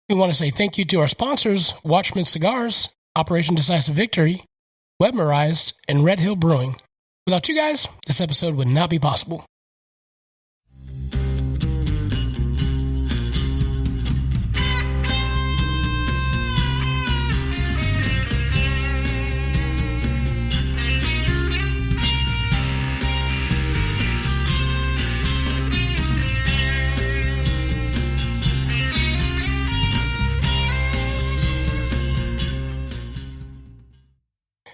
We want to say thank you to our sponsors, Watchman Cigars, Operation Decisive Victory, Webmerized, and Red Hill Brewing. Without you guys, this episode would not be possible.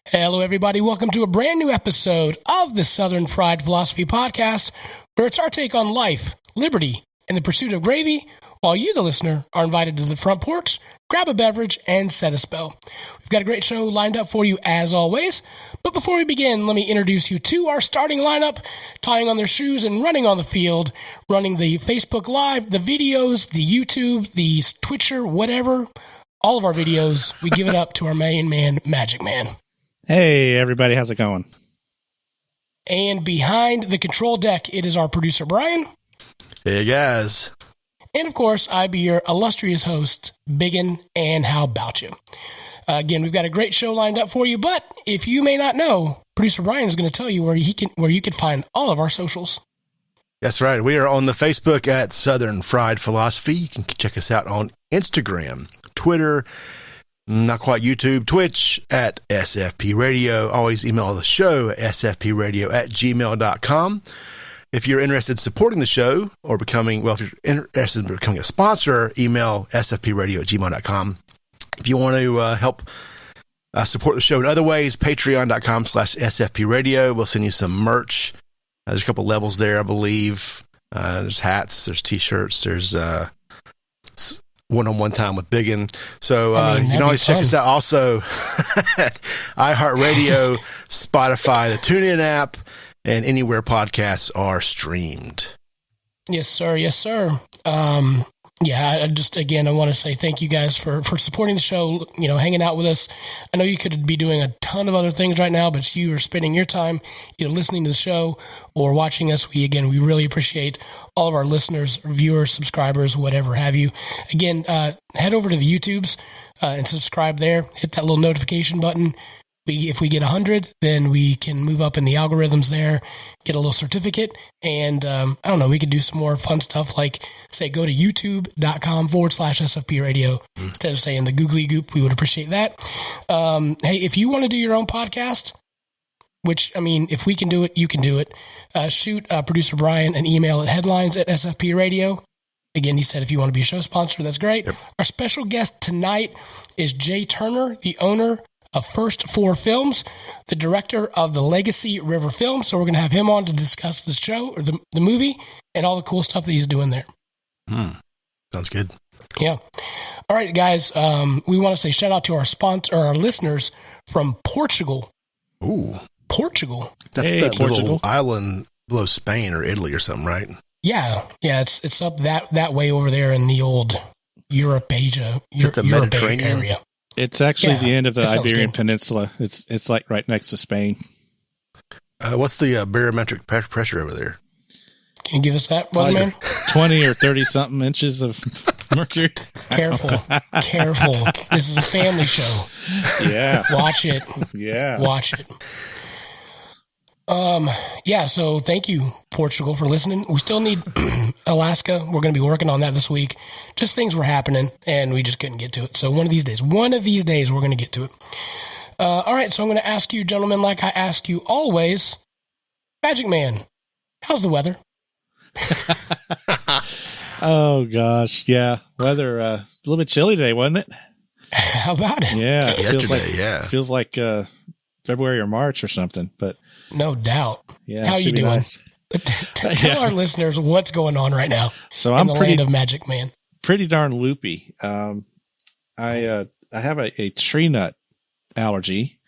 Hello, everybody. Welcome to a brand new episode of the Southern Fried Philosophy Podcast, where it's our take on life, liberty, and the pursuit of gravy, while you, the listener, are invited to the front porch, grab a beverage, and set a spell. We've got a great show lined up for you, as always. But before we begin, let me introduce you to our starting lineup, tying on their shoes and running on the field, running the Facebook Live, the videos, the YouTube, the Twitcher, whatever, all of our videos. We give it up to our main man, Magic Man. Hey, everybody. How's it going? And behind the control deck, it is our producer, Brian. Hey, guys. And, of course, I be your illustrious host, Biggun, and how about you? Again, we've got a great show lined up for you, but if you may not know, producer Brian is going to tell you where you can find all of our socials. That's right. We are on the Facebook at Southern Fried Philosophy. You can check us out on Instagram, Twitter, not quite YouTube, Twitch at SFP Radio. Always email the show at sfpradio@gmail.com. If you're interested in supporting the show or if you're interested in becoming a sponsor, email sfpradio@gmail.com. If you want to help support the show in other ways, patreon.com/sfpradio. We'll send you some merch. There's a couple levels there, I believe. There's hats, there's t-shirts, there's one-on-one time with Biggun. So you can always check us out also at iHeartRadio, Spotify, the TuneIn app, and anywhere podcasts are streamed. Yes, sir. Yes, sir. I want to say thank you guys for supporting the show, hanging out with us. I know you could be doing a ton of other things right now, but you are spending your time either listening to the show or watching us. We really appreciate all of our listeners, viewers, subscribers, whatever have you. Again, head over to the YouTubes and subscribe there. Hit that little notification button. If we get 100, then we can move up in the algorithms there, get a little certificate, and we could do some more fun stuff like, say, go to youtube.com/SFP Radio instead of saying the googly goop. We would appreciate that. Hey, if you want to do your own podcast, which, if we can do it, you can do it, shoot producer Brian an email at headlines@SFP Radio. Again, he said if you want to be a show sponsor, that's great. Yep. Our special guest tonight is Jay Turner, the owner of First Four Films, the director of the Legacy River film. So we're going to have him on to discuss the show or the movie and all the cool stuff that he's doing there. Sounds good. Yeah. All right, guys. We want to say shout out to our sponsor, or our listeners from Portugal. Ooh, Portugal. That's that little island below Spain or Italy or something, right? Yeah. It's up that way over there in the old Europe Mediterranean area. It's actually the end of the Iberian Peninsula. It's like right next to Spain. What's the barometric pressure over there? Can you give us that, Weatherman? 20 or 30 something inches of mercury. Careful. This is a family show. Yeah. Watch it. Yeah. Watch it. So thank you, Portugal, for listening. We still need Alaska. We're going to be working on that this week. Just things were happening, and we just couldn't get to it. So one of these days, we're going to get to it. All right, so I'm going to ask you, gentlemen, like I ask you always, Magic Man, how's the weather? Oh, gosh. Yeah. Weather, a little bit chilly today, wasn't it? How about it? Yeah. Yesterday, Feels like February or March or something, but no doubt. Yeah. How are you doing? Nice. Tell our listeners what's going on right now. So I'm land of Magic Man. Pretty darn loopy. I have a tree nut allergy,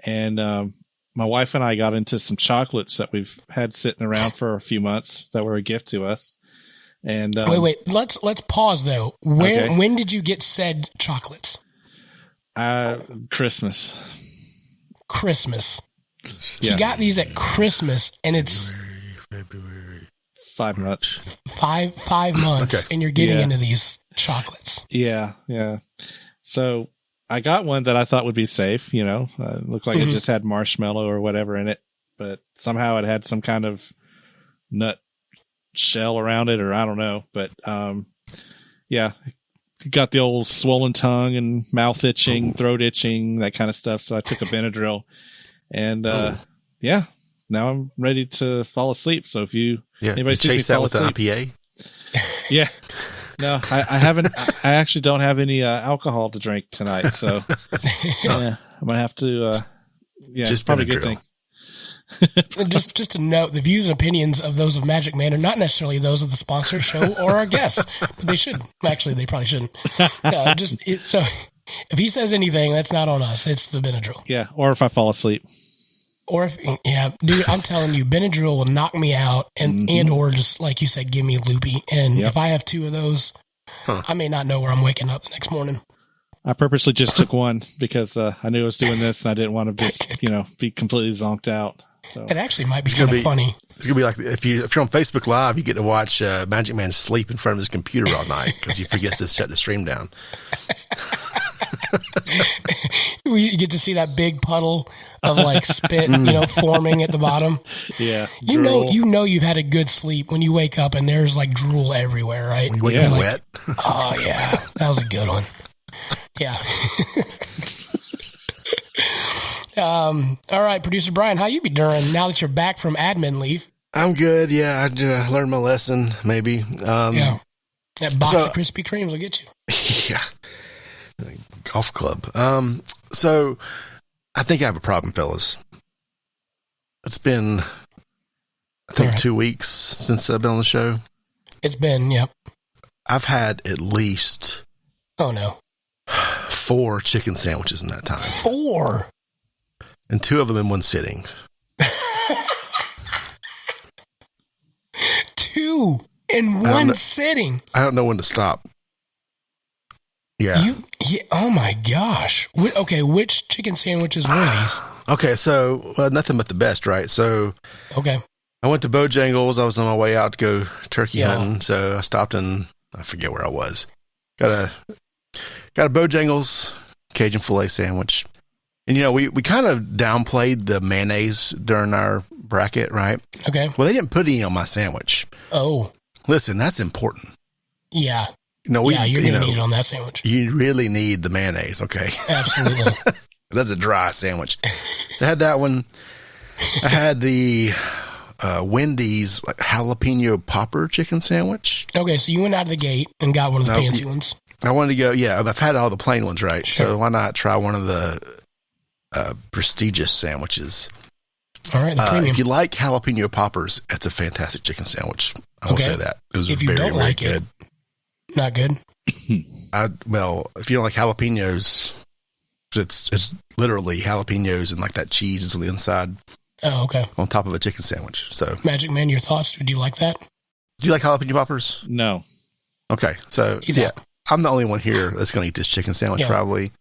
and my wife and I got into some chocolates that we've had sitting around for a few months that were a gift to us. And wait, let's pause though. When did you get said chocolates? Christmas. Yeah. He got these at Christmas, and it's 5 months. Five months, Okay. and you're getting into these chocolates. Yeah. So I got one that I thought would be safe. Looked like it just had marshmallow or whatever in it, but somehow it had some kind of nut shell around it, or I don't know. But got the old swollen tongue and mouth itching, throat itching, that kind of stuff. So I took a Benadryl, and now I'm ready to fall asleep. So if anybody sees me fall asleep, with an IPA. Yeah. No, I haven't. I actually don't have any alcohol to drink tonight, so I'm gonna have to. It's probably a good thing. just to note, the views and opinions of those of Magic Man are not necessarily those of the sponsored show or our guests, but they should. Actually, they probably shouldn't. So if he says anything, that's not on us. It's the Benadryl. Yeah, or if I fall asleep. Or dude, I'm telling you, Benadryl will knock me out and or just, like you said, give me loopy. And if I have 2 of those, I may not know where I'm waking up the next morning. I purposely just took one because I knew I was doing this and I didn't want to just, be completely zonked out. So it actually might be kind of funny. It's going to be like if you're on Facebook Live, you get to watch Magic Man sleep in front of his computer all night because he forgets to shut the stream down. We get to see that big puddle of like spit, forming at the bottom. Yeah. You know you've had a good sleep when you wake up and there's like drool everywhere, right? When you wake up wet. Oh yeah. That was a good one. Yeah. All right, producer Brian, how you be doing now that you're back from admin leave? I'm good. Yeah, I learned my lesson. Maybe. That box of Krispy Kremes will get you. Yeah, golf club. So I think I have a problem, fellas. It's been, I think, 2 weeks since I've been on the show. It's been, yep. I've had at least 4 chicken sandwiches in that time. 4. And 2 of them in one sitting. 2 in one sitting. I don't know when to stop. Yeah. Oh my gosh. Okay, which chicken sandwiches were these? Okay, so nothing but the best, right? So okay, I went to Bojangles. I was on my way out to go turkey hunting, so I stopped in, I forget where I was. Got a Bojangles Cajun filet sandwich. And, we kind of downplayed the mayonnaise during our bracket, right? Okay. Well, they didn't put any on my sandwich. Oh. Listen, that's important. Yeah. You're going to need it on that sandwich. You really need the mayonnaise, okay? Absolutely. That's a dry sandwich. So I had that one. I had the Wendy's jalapeno popper chicken sandwich. Okay, so you went out of the gate and got one of the fancy ones. I wanted to go, I've had all the plain ones, right? Sure. So why not try one of the prestigious sandwiches? All right, the premium. If you like jalapeno poppers, it's a fantastic chicken sandwich. I will say that. It was if you very, don't very like good. Not good? If you don't like jalapenos, it's literally jalapenos and like that cheese is on the inside. Oh, okay. On top of a chicken sandwich. So, Magic Man, your thoughts? Would you like that? Do you like jalapeno poppers? No. Okay, so I'm the only one here that's going to eat this chicken sandwich. Probably.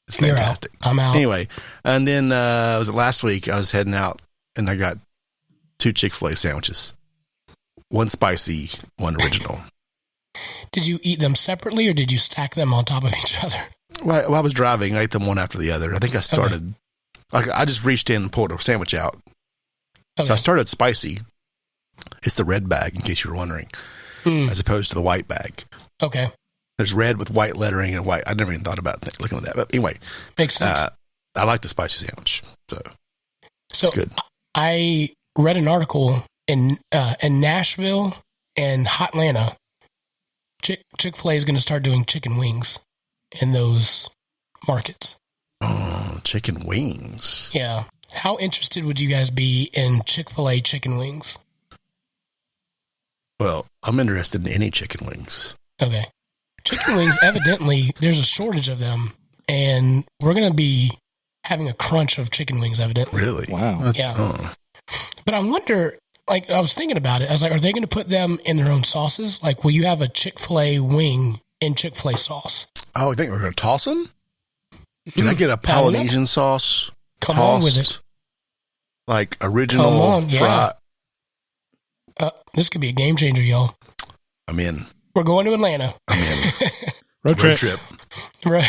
It's fantastic. You're out. I'm out. Anyway, and then was it last week? I was heading out and I got 2 Chick-fil-A sandwiches, 1 spicy, 1 original. Did you eat them separately or did you stack them on top of each other? Well, I was driving. I ate them one after the other. I think I started. I just reached in and pulled a sandwich out. Okay. So I started spicy. It's the red bag, in case you were wondering, as opposed to the white bag. Okay. There's red with white lettering and white. I never even thought about looking at that. But anyway. Makes sense. I like the spicy sandwich. So it's good. I read an article in Nashville and Hotlanta. Chick-fil-A is going to start doing chicken wings in those markets. Oh, chicken wings. Yeah. How interested would you guys be in Chick-fil-A chicken wings? Well, I'm interested in any chicken wings. Okay. Chicken wings, evidently, there's a shortage of them, and we're going to be having a crunch of chicken wings, evidently. Really? Wow. Yeah. But I wonder, I was thinking about it. I was like, are they going to put them in their own sauces? Like, will you have a Chick-fil-A wing in Chick-fil-A sauce? Oh, I think we're going to toss them? Can I get a Polynesian sauce? Come on with it. Like original fried. This could be a game changer, y'all. I'm in. We're going to Atlanta. I'm in. Road trip. Right.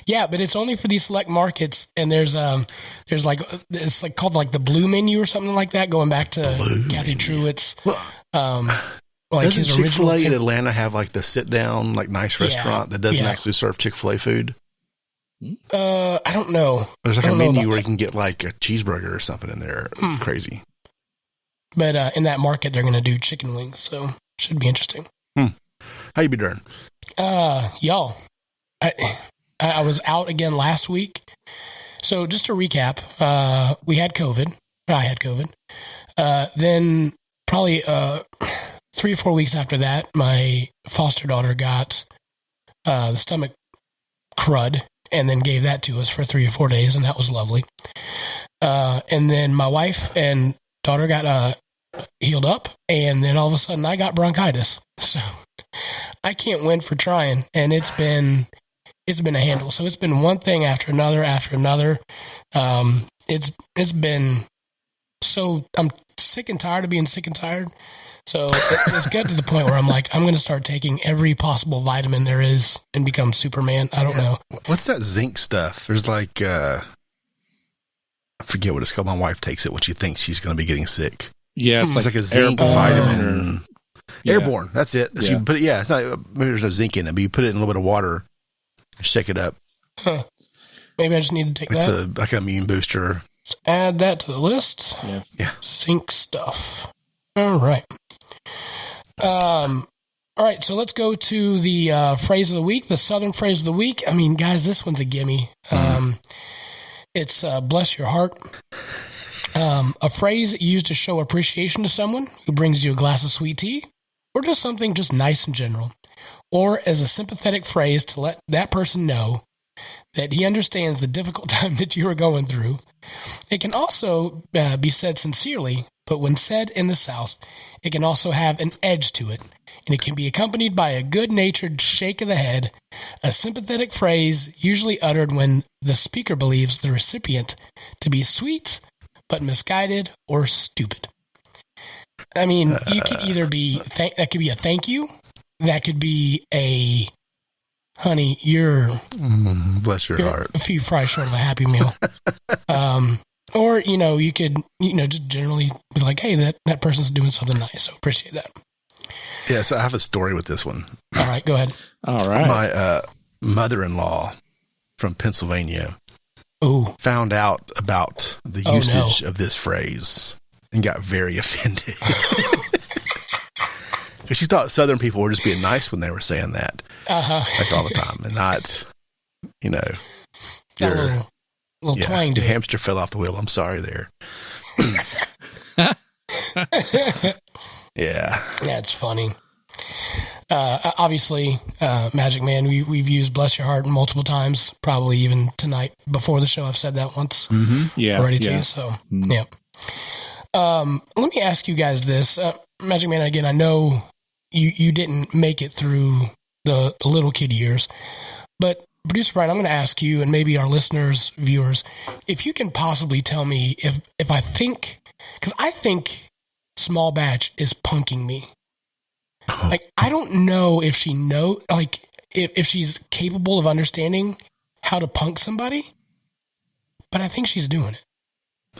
Yeah, but it's only for these select markets, and there's like it's like called like the Blue Menu or something like that. Going back to Kathy Truitt's, like doesn't his Chick-fil-A original in Atlanta have like the sit down, like nice restaurant that doesn't actually serve Chick-fil-A food? I don't know. There's like a menu where you can get like a cheeseburger or something in there. Crazy. But in that market, they're going to do chicken wings, so should be interesting. How you be doing? Y'all, I was out again last week. So just to recap, we had COVID. I had COVID. Then probably 3 or 4 weeks after that, my foster daughter got the stomach crud and then gave that to us for 3 or 4 days, and that was lovely. And then my wife and daughter got healed up, and then all of a sudden I got bronchitis. So I can't win for trying, and it's been a handle. So it's been one thing after another. It's been so I'm sick and tired of being sick and tired. So it's got to the point where I'm like, I'm going to start taking every possible vitamin there is and become Superman. I don't know. What's that zinc stuff? There's like, I forget what it's called. My wife takes it when she thinks she's going to be getting sick. Yeah, it's like a zinc vitamin. Airborne. That's it. So you put it, it's not, maybe there's no zinc in it, but you put it in a little bit of water, shake it up. Huh. Maybe I just need to take it's that. Like an immune booster. Let's add that to the list. Yeah. Zinc stuff. All right. All right, so let's go to the phrase of the week, the Southern phrase of the week. I mean, guys, this one's a gimme. It's bless your heart. A phrase used to show appreciation to someone who brings you a glass of sweet tea, or just something just nice in general, or as a sympathetic phrase to let that person know that he understands the difficult time that you are going through. It can also be said sincerely, but when said in the South, it can also have an edge to it, and it can be accompanied by a good-natured shake of the head, a sympathetic phrase usually uttered when the speaker believes the recipient to be sweet, but misguided or stupid. I mean, you could either be, that could be a thank you, that could be a, honey, bless your heart, a few fries short of a Happy Meal. Or, you could, just generally be like, hey, that person's doing something nice, so appreciate that. Yeah, so I have a story with this one. All right, go ahead. All right. My mother-in-law from Pennsylvania found out about the usage of this phrase and got very offended. Because she thought Southern people were just being nice when they were saying that. Like all the time. And not, got a little twang to the it. hamster fell off the wheel. I'm sorry there. Yeah. That's funny. Obviously, Magic Man, we've used bless your heart multiple times, probably even tonight before the show. I've said that once already too. So, yeah. Let me ask you guys this. Magic Man, again, I know you didn't make it through the little kid years, but Producer Brian, I'm going to ask you and maybe our listeners, viewers, if you can possibly tell me if I think, because I think Small Batch is punking me. Like, I don't know if she if she's capable of understanding how to punk somebody, but I think she's doing it.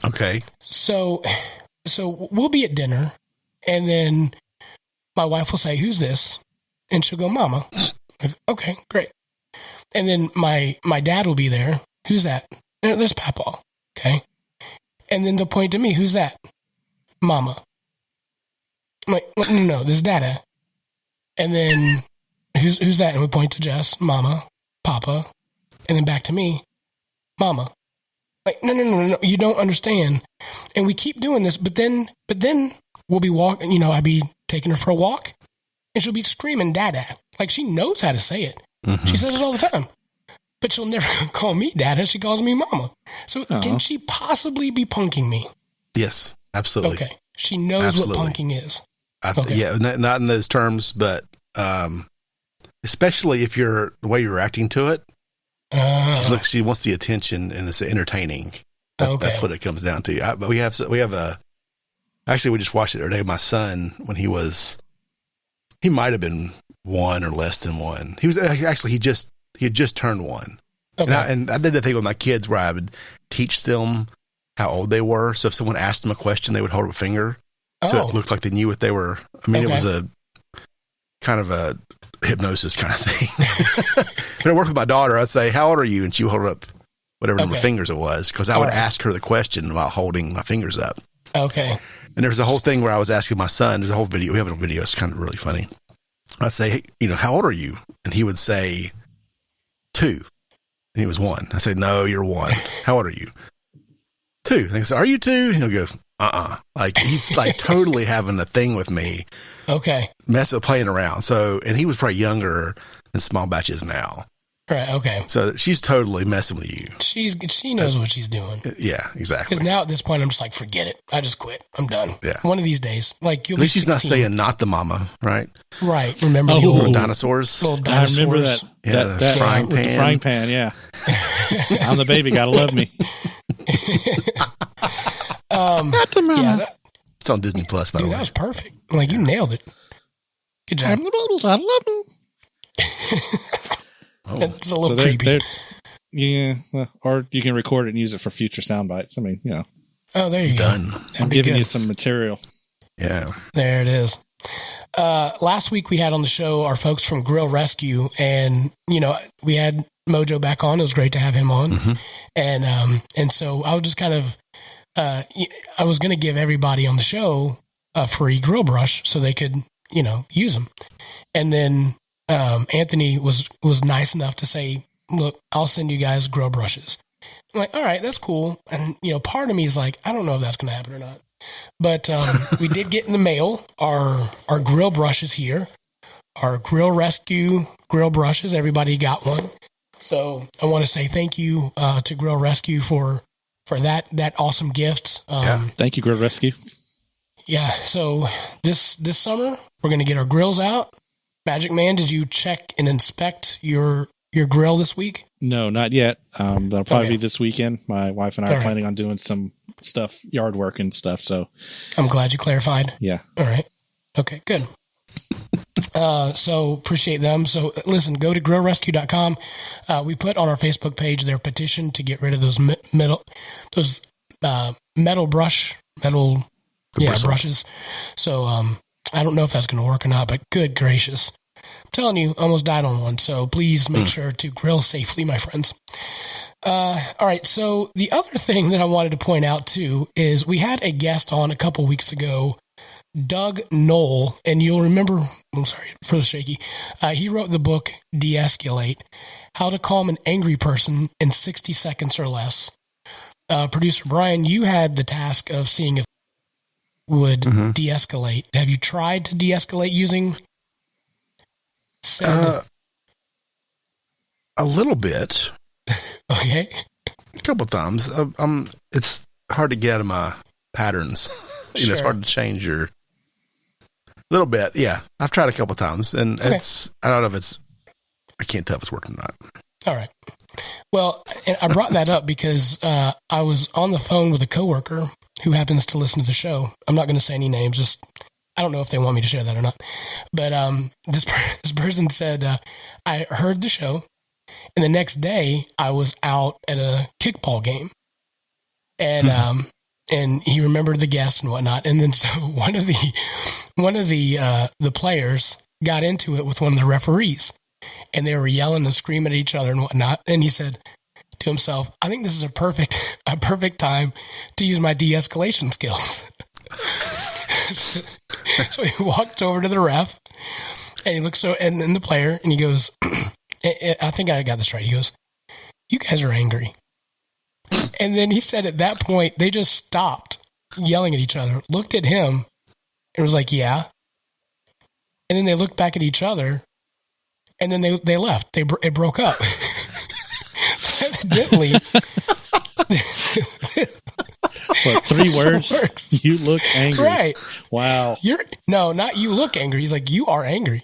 Okay. So we'll be at dinner, and then my wife will say, "Who's this?" And she'll go, "Mama." Like, okay, great. And then my dad will be there. "Who's that?" "There's Papa." Okay. And then they'll point to me. "Who's that?" "Mama." I'm like, no, there's Dada. And then who's that? And we point to Jess, Mama, Papa, and then back to me, Mama. Like, no, you don't understand. And we keep doing this, but then we'll be walking, I'd be taking her for a walk, and she'll be screaming Dada. Like, she knows how to say it. Mm-hmm. She says it all the time. But she'll never call me Dada. She calls me Mama. So can she possibly be punking me? Yes, absolutely. Okay. She knows what punking is. Yeah, not in those terms, but especially if the way you're reacting to it, she wants the attention and it's entertaining. That's what it comes down to. But we have Actually, we just watched it the other day. My son, when he might have been 1 or less than 1. He was actually, he had just turned 1. Okay. And I did the thing with my kids where I would teach them how old they were. So if someone asked them a question, they would hold up a finger. So it looked like they knew what they were. I mean, It was a kind of a hypnosis kind of thing. But I worked with my daughter. I'd say, how old are you? And she would hold up whatever number of fingers it was. Because I would ask her the question while holding my fingers up. Okay. And there's a whole thing where I was asking my son, there's a whole video. We have a video. It's kind of really funny. I'd say, hey, how old are you? And he would say 2. And he was 1. I say, no, you're 1. How old are you? 2. And I say, are you 2? And he'll go, Like he's like totally having a thing with me. Okay. Playing around. So, and he was probably younger than Small Batch is now. Right. Okay. So she's totally messing with you. She knows what she's doing. Yeah, exactly. Because now at this point, I'm just like, forget it. I just quit. I'm done. Yeah. One of these days, like you'll. At least she's not saying not the mama, right? Right. Remember the old dinosaurs? Little dinosaurs. I remember that. Yeah, that frying pan. With the frying pan. Yeah. I'm the baby. Gotta love me. Not the mama. Yeah, it's on Disney Plus. By the way, that was perfect. Like you nailed it. Good job. I'm the baby. Gotta love me. Oh. It's a little creepy. Yeah, or you can record it and use it for future sound bites. I mean, Oh, there you go. I'm giving you some material. Yeah. There it is. Last week we had on the show our folks from Grill Rescue, and we had Mojo back on. It was great to have him on, and so I was just kind of I was going to give everybody on the show a free grill brush so they could use them, and then. Anthony was nice enough to say, look, I'll send you guys grill brushes. I'm like, all right, that's cool. And, part of me is like, I don't know if that's going to happen or not. But we did get in the mail our grill brushes here, our Grill Rescue grill brushes. Everybody got one. So I want to say thank you to Grill Rescue for that awesome gift. Thank you, Grill Rescue. Yeah. So this summer, we're going to get our grills out. Magic Man, did you check and inspect your grill this week? No, not yet. That'll probably be this weekend. My wife and I are planning on doing some stuff, yard work and stuff. So I'm glad you clarified. Yeah. All right. Okay, good. So appreciate them. So listen, go to grillrescue.com. We put on our Facebook page their petition to get rid of those metal brushes. So, I don't know if that's going to work or not, but good gracious. I'm telling you, I almost died on one, so please make sure to grill safely, my friends. All right, so the other thing that I wanted to point out, too, is we had a guest on a couple weeks ago, Doug Knoll, and you'll remember, I'm sorry for the shaky, he wrote the book, De-Escalate, How to Calm an Angry Person in 60 Seconds or Less. Producer Brian, you had the task of seeing if would de-escalate. Have you tried to de-escalate using said? A little bit. Okay. A couple times. It's hard to get out of my patterns. It's hard to change your little bit. Yeah. I've tried a couple times, and I don't know if I can't tell if it's working or not. All right. Well, and I brought that up because I was on the phone with a coworker who happens to listen to the show. I'm not going to say any names. Just I don't know if they want me to share that or not. But this person said, I heard the show, and the next day I was out at a kickball game, and and he remembered the guest and whatnot. And then so one of the players got into it with one of the referees. And they were yelling and screaming at each other and whatnot. And he said to himself, I think this is a perfect time to use my de-escalation skills. So he walked over to the ref and he looks and then the player and he goes, I think I got this right. He goes, you guys are angry. And then he said at that point, they just stopped yelling at each other, looked at him and was like, yeah. And then they looked back at each other. And then they left. It broke up. So evidently, what, 3 words? You look angry. Right. Wow. Not you look angry. He's like, you are angry.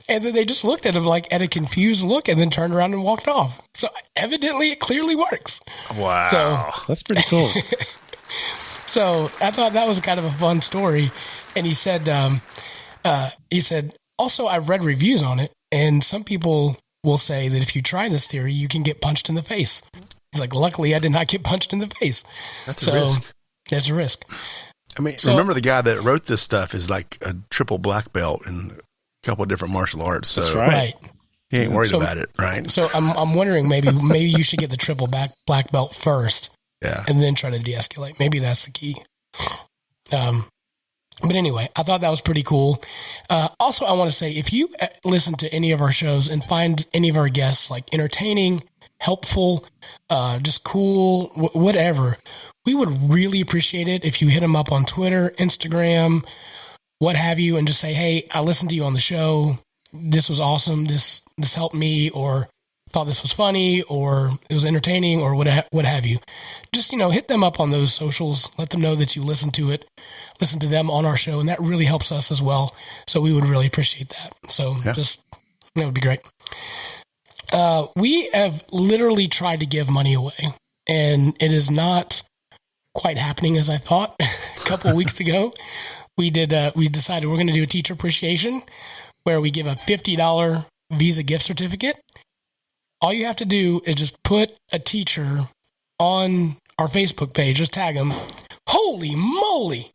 And then they just looked at him like at a confused look and then turned around and walked off. So evidently it clearly works. Wow. So, that's pretty cool. So I thought that was kind of a fun story. And he said, also, I've read reviews on it, and some people will say that if you try this theory, you can get punched in the face. He's like, luckily, I did not get punched in the face. That's a risk. That's a risk. I mean, remember the guy that wrote this stuff is like a triple black belt in a couple of different martial arts. So that's right. He ain't worried about it, right? So I'm wondering maybe you should get the triple black belt first, and then try to de-escalate. Maybe that's the key. But anyway, I thought that was pretty cool. Also, I want to say, if you listen to any of our shows and find any of our guests like entertaining, helpful, just cool, whatever, we would really appreciate it if you hit them up on Twitter, Instagram, what have you, and just say, hey, I listened to you on the show. This was awesome. This helped me, or thought this was funny, or it was entertaining, or what have you. Just, hit them up on those socials. Let them know that you listen to them on our show, and that really helps us as well. So we would really appreciate that. So just, that would be great. We have literally tried to give money away, and it is not quite happening as I thought. A couple of weeks ago, we decided we're going to do a teacher appreciation where we give a $50 Visa gift certificate. All you have to do is just put a teacher on our Facebook page. Just tag them. Holy moly.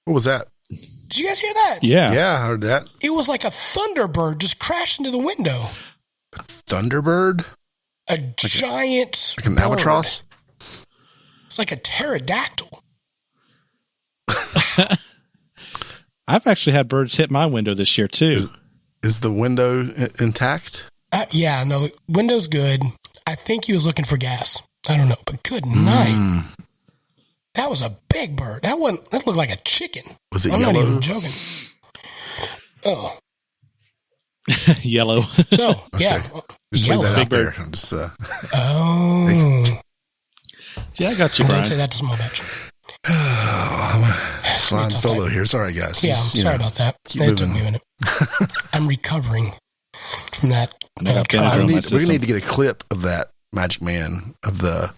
What was that? Did you guys hear that? Yeah. Yeah, I heard that. It was like a Thunderbird just crashed into the window. A Thunderbird? A giant like an albatross? It's like a pterodactyl. I've actually had birds hit my window this year, too. Is the window intact? Yeah, no, window's good. I think he was looking for gas. I don't know, but good night. That was a big bird. That looked like a chicken. Was it I'm yellow? not even joking. Oh. Yellow. So, okay. yeah. Just yellow. leave that Big out there. bird. I'm just, Oh. See, I got you, Don't Brian. say that to small batch. I'm flying solo here. Sorry, guys. Yeah, sorry about that. It took me a minute. I'm recovering from that. Benadryl in my We're system. going to need to get a clip of that Magic Man that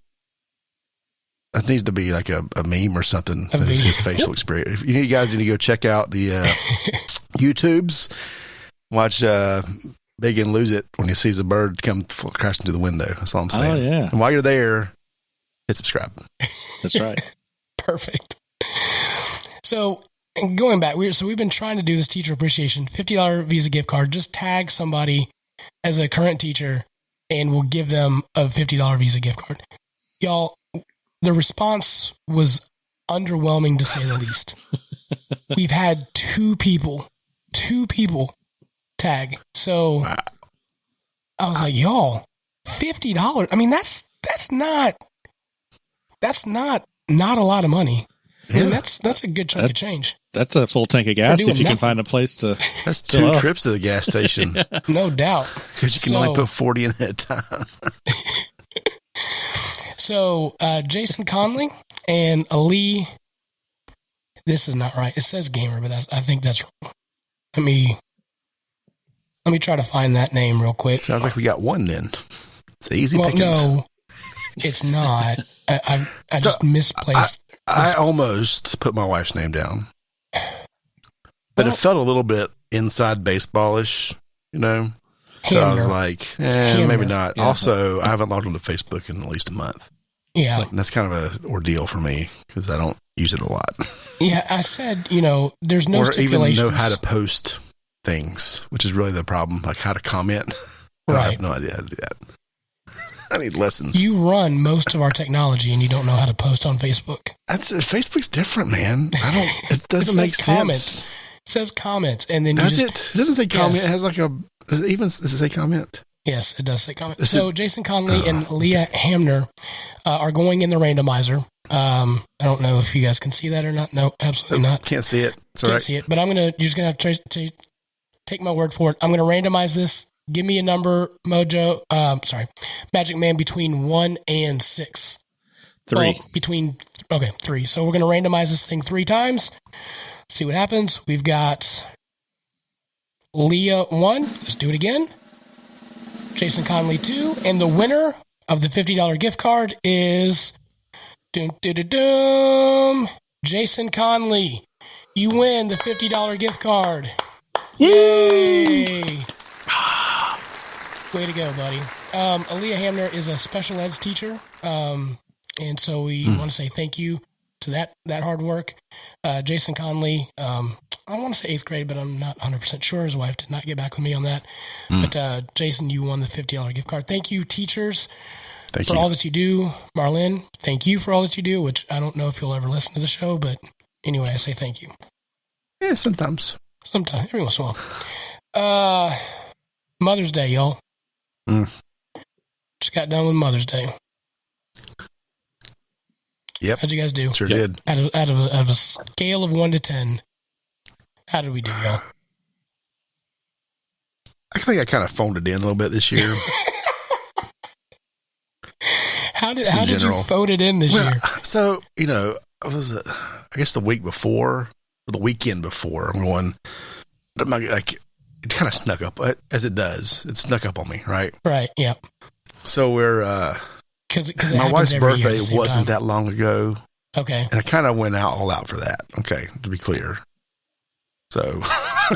needs to be like a meme or something. That's his facial experience. If you guys need to go check out the YouTubes, watch Biggun lose it when he sees a bird come crashing through the window. That's all I'm saying. Oh, yeah. And while you're there, hit subscribe. That's right. Perfect. So, going back, we've been trying to do this teacher appreciation, $50 Visa gift card. Just tag somebody as a current teacher, and we'll give them a $50 Visa gift card. Y'all, the response was underwhelming to say the least. We've had two people tag. So I was like, y'all, $50. I mean, that's not a lot of money. Yeah. I mean, that's a good chunk of change. That's a full tank of gas if you can find a place to. That's 2 trips to the gas station. Yeah. No doubt. Because you can only put 40 in at a time. So, Jason Conley and Ali, this is not right. It says gamer, but I think that's wrong. Let me try to find that name real quick. Sounds like we got one then. It's easy pickings. No, it's not. I just misplaced. I almost put my wife's name down. But it felt a little bit inside baseball-ish, So I was like, maybe not. Yeah. Also, I haven't logged onto Facebook in at least a month. Yeah. And that's kind of an ordeal for me because I don't use it a lot. Yeah, I said, there's no stipulations. Or even know how to post things, which is really the problem, like how to comment. Right. I have no idea how to do that. I need lessons. You run most of our technology and you don't know how to post on Facebook. Facebook's different, man. It doesn't make sense. It says comments, and then it doesn't say comment. Yes. It has like does it say comment? Yes, it does say comment. So Jason Conley and Leah Hamner are going in the randomizer. I don't know if you guys can see that or not. No, absolutely not. Can't see it. Can't see it. But you're just gonna have to take my word for it. I'm gonna randomize this. Give me a number, Magic Man, between 1 and 6. 3. Well, 3. So we're gonna randomize this thing 3 times. See what happens. We've got Leah 1. Let's do it again. Jason Conley 2. And the winner of the $50 gift card is Jason Conley, you win the $50 gift card. Yay! Way to go, buddy. Aaliyah Hamner is a special eds teacher. And so we want to say thank you to that hard work. Jason Conley, I want to say 8th grade, but I'm not 100% sure. His wife did not get back with me on that. But Jason, you won the $50 gift card. Thank you, teachers, for all that you do. Marlene, thank you for all that you do, which I don't know if you'll ever listen to the show, but anyway, I say thank you. Yeah, sometimes. Sometimes, every once in a while. Mother's Day, y'all. Just got done with Mother's Day. Yep. How'd you guys do? Sure did. Out of a scale of 1 to 10, how did we do, y'all? I think I kind of phoned it in a little bit this year. How did you phone it in this year? So, I was, I guess the week before, or the weekend before, I'm going, like, it kind of snuck up, as it does. It snuck up on me, right? Right, yeah. So we're, because my wife's birthday wasn't that long ago. Okay. And I kind of went all out for that. Okay, to be clear. So.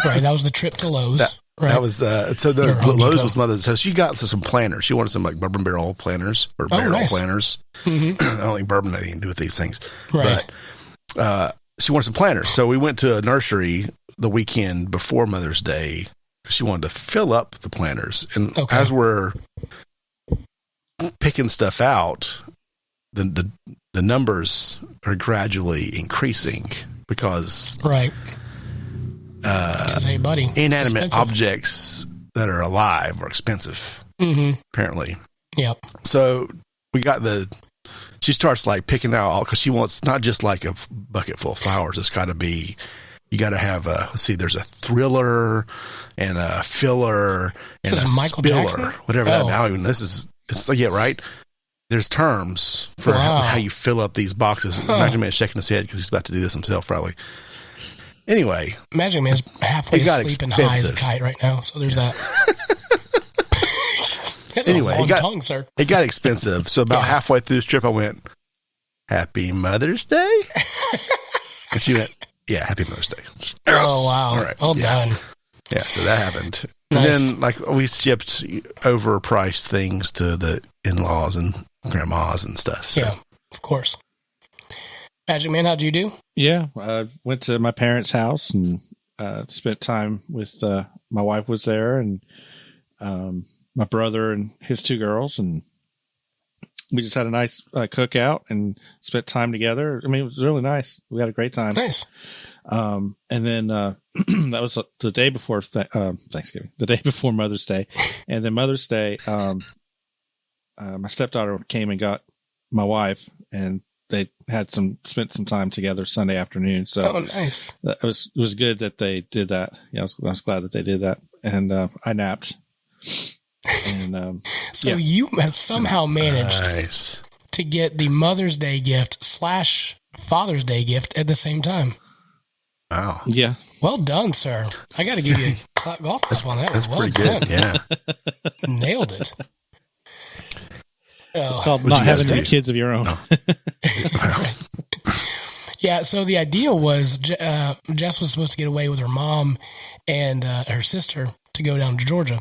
Right, that was the trip to Lowe's. That was, so the Lowe's was Mother's. So she got some planners. She wanted some like bourbon barrel planners or barrel planners. Mm-hmm. I don't think bourbon had anything to do with these things. Right. But she wanted some planners. So we went to a nursery the weekend before Mother's Day because she wanted to fill up the planners. And as we're picking stuff out, the numbers are gradually increasing because hey, buddy, inanimate objects that are alive are expensive, apparently. Yep. So we got she starts like picking out all, because she wants not just like a bucket full of flowers. It's got to be, you got to have there's a thriller and a filler and a Michael spiller, Jackson? whatever that now even it's like, yeah, right. There's terms for how you fill up these boxes. Imagine Man shaking his head because he's about to do this himself, probably. Anyway, Magic Man's halfway asleep and high as a kite right now, so there's that. Anyway, it got expensive. So about halfway through this trip, I went, "Happy Mother's Day," and she went, "Yeah, Happy Mother's Day." Oh wow! All right, well done. Yeah, so that happened. Nice. And then, we shipped overpriced things to the in-laws and grandmas and stuff. So. Yeah, of course. Magic Man, how'd you do? Yeah, I went to my parents' house and spent time with my wife was there and my brother and his 2 girls, and we just had a nice cookout and spent time together. I mean, it was really nice. We had a great time. Nice. And then that was the day before Thanksgiving, the day before Mother's Day, and then Mother's Day, my stepdaughter came and got my wife, and they had spent some time together Sunday afternoon. So nice. It was good that they did that. Yeah, I was glad that they did that, and I napped. And you have somehow managed to get the Mother's Day gift / Father's Day gift at the same time. Wow. Yeah. Well done, sir. I got to give you a golf clap on that. That's well pretty done. good. Yeah. Nailed it. It's called not having any kids of your own. Yeah, so the idea was Jess was supposed to get away with her mom and her sister to go down to Georgia.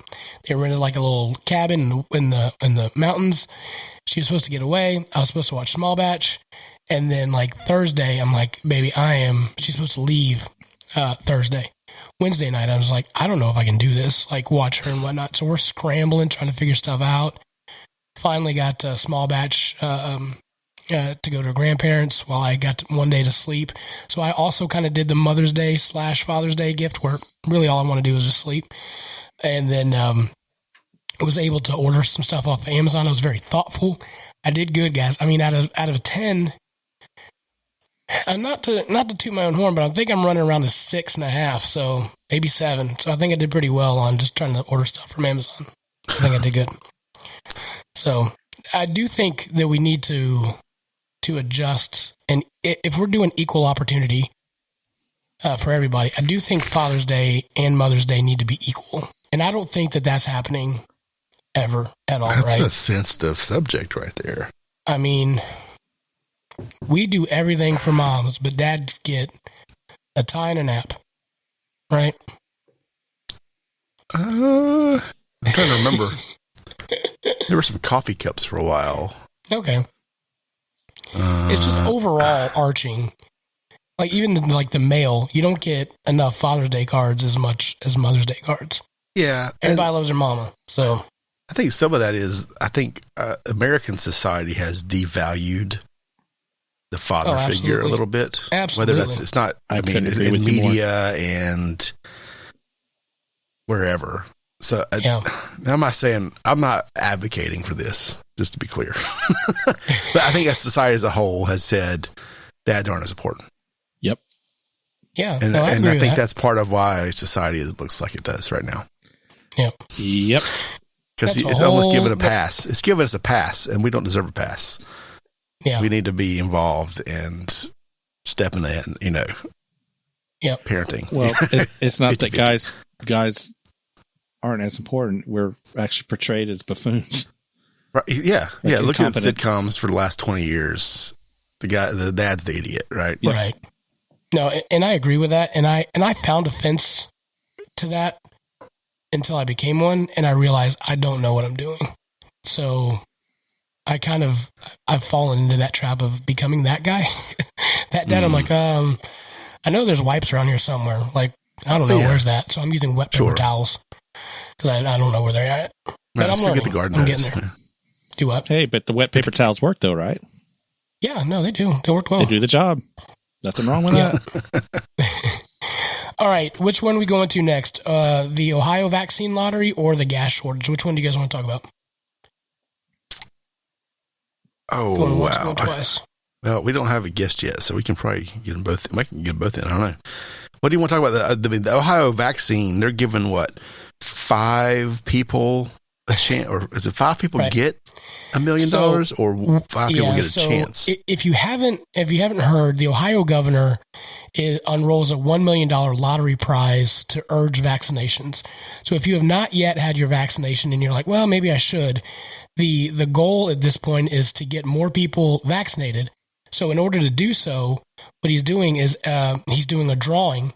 They rented like a little cabin in the mountains. She was supposed to get away. I was supposed to watch Small Batch. And then like Thursday, I'm like, baby, she's supposed to leave Thursday. Wednesday night, I was like, I don't know if I can do this, like watch her and whatnot. So we're scrambling, trying to figure stuff out. Finally got Small Batch to go to her grandparents while I got 1 day to sleep. So I also kind of did the Mother's Day / Father's Day gift where really all I want to do is just sleep. And then was able to order some stuff off of Amazon. I was very thoughtful. I did good, guys. I mean, out of a 10, not to toot my own horn, but I think I'm running around a 6.5, so maybe 7. So I think I did pretty well on just trying to order stuff from Amazon. I think I did good. So I do think that we need to adjust, and if we're doing equal opportunity for everybody, I do think Father's Day and Mother's Day need to be equal, and I don't think that that's happening ever at all. That's right? a sensitive subject right there. I mean, We do everything for moms, but dads get a tie and a nap, right? I'm trying to remember. There were some coffee cups for a while. Okay. It's just overall arching. Like even like the mail, you don't get enough Father's Day cards as much as Mother's Day cards. Yeah. Everybody loves their mama. So I think some of that is, American society has devalued the father figure a little bit. Absolutely. Whether it's not, in media and wherever. So I'm not advocating for this, just to be clear. But I think as society as a whole has said, dads aren't as important. Yep. Yeah. And I think that's part of why society looks like it does right now. Yep. Yep. Because it's almost given a pass. It's given us a pass, and we don't deserve a pass. Yeah. We need to be involved and stepping in, parenting. Well, it's not that guys aren't as important. We're actually portrayed as buffoons. Right. Yeah. Like Look at sitcoms for the last 20 years. The dad's the idiot, right? Yeah. Right. No, and I agree with that. And I found offense to that until I became one, and I realized I don't know what I'm doing. So I've fallen into that trap of becoming that guy. That dad, I'm like, I know there's wipes around here somewhere. Like, I don't know, where's that? So I'm using wet paper towels because I don't know where they're at. But I'm learning. Get the garden I'm getting there. Yeah. Do what? Hey, but the wet paper towels work though, right? Yeah, no, they do. They work well. They do the job. Nothing wrong with that. All right, which one are we going to next? The Ohio vaccine lottery or the gas shortage? Which one do you guys want to talk about? Oh, going wow. once, going twice. Well, we don't have a guest yet, so we can probably get them both. We can get them both in. I don't know. What do you want to talk about? The Ohio vaccine, they're giving 5 people a chance, or is it 5 people get $1 million, or 5 people get a chance? If you haven't heard, the Ohio governor unrolls a $1 million lottery prize to urge vaccinations. So if you have not yet had your vaccination and you're like, well, maybe I should, the goal at this point is to get more people vaccinated. So in order to do so, what he's doing is he's doing a drawing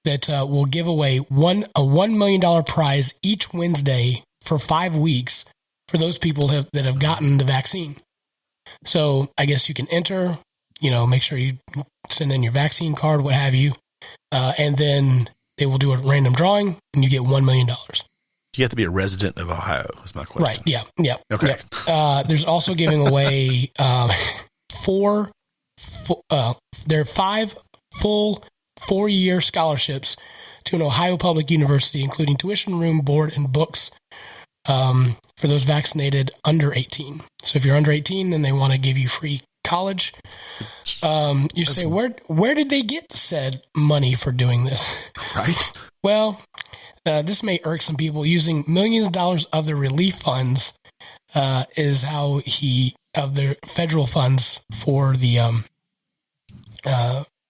that will give away a $1 million prize each Wednesday for 5 weeks for those people that have gotten the vaccine. So I guess you can enter, make sure you send in your vaccine card, what have you. And then they will do a random drawing and you get $1 million. You have to be a resident of Ohio, is my question. Right. Yeah. Okay. Yeah. There's also giving away there are 5 full 4-year scholarships to an Ohio public university, including tuition, room, board, and books for those vaccinated under 18. So if you're under 18, then they want to give you free college. You say, where did they get said money for doing this? Right. Well, this may irk some people. Using millions of dollars of the relief funds is how of the federal funds for the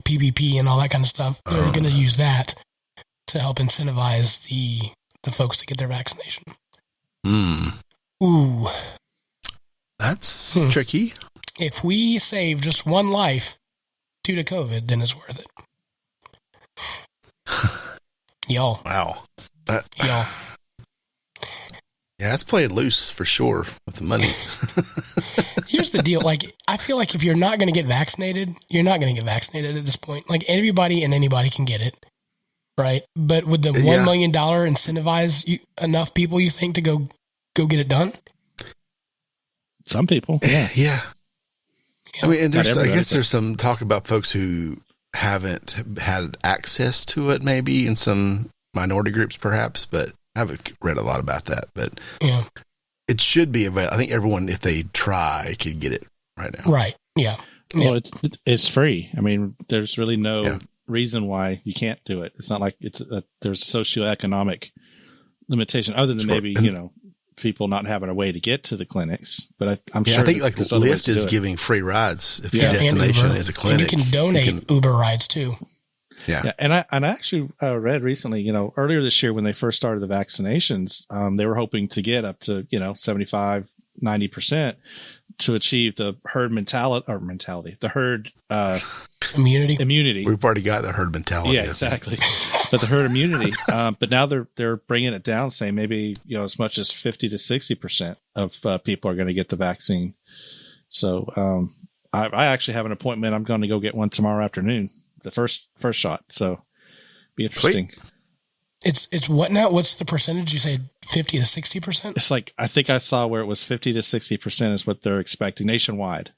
PPP and all that kind of stuff. They're going to use that to help incentivize the folks to get their vaccination. Ooh. That's tricky. If we save just one life due to COVID, then it's worth it. Y'all. Wow. Y'all. Yeah, that's played loose for sure with the money. Here's the deal. Like, I feel like if you're not going to get vaccinated, you're not going to get vaccinated at this point. Like, everybody and anybody can get it, right? But would the $1 million incentivize enough people, you think, to go get it done? Some people, yeah. Yeah. I mean, and I guess there's some talk about folks who haven't had access to it, maybe in some minority groups, perhaps, but I haven't read a lot about that. But it should be available. I think everyone, if they try, can get it right now. Right. Yeah. Well, it's free. I mean, there's really no reason why you can't do it. It's not like there's socioeconomic limitation other than maybe, people not having a way to get to the clinics. But I'm sure. I think like Lyft is giving free rides if your destination is a clinic. And you can donate Uber rides too. Yeah. And I actually read recently, earlier this year when they first started the vaccinations, they were hoping to get up to, 75, 90%. to achieve the herd mentality, the herd immunity. We've already got the herd mentality. Yeah, exactly. But the herd immunity. But now they're bringing it down, saying maybe as much as 50 to 60% of people are going to get the vaccine. So I actually have an appointment. I'm going to go get one tomorrow afternoon, the first shot. So be interesting. Sweet. It's what now? What's the percentage? You say 50 to 60%? It's like, I think I saw where it was 50 to 60% is what they're expecting nationwide.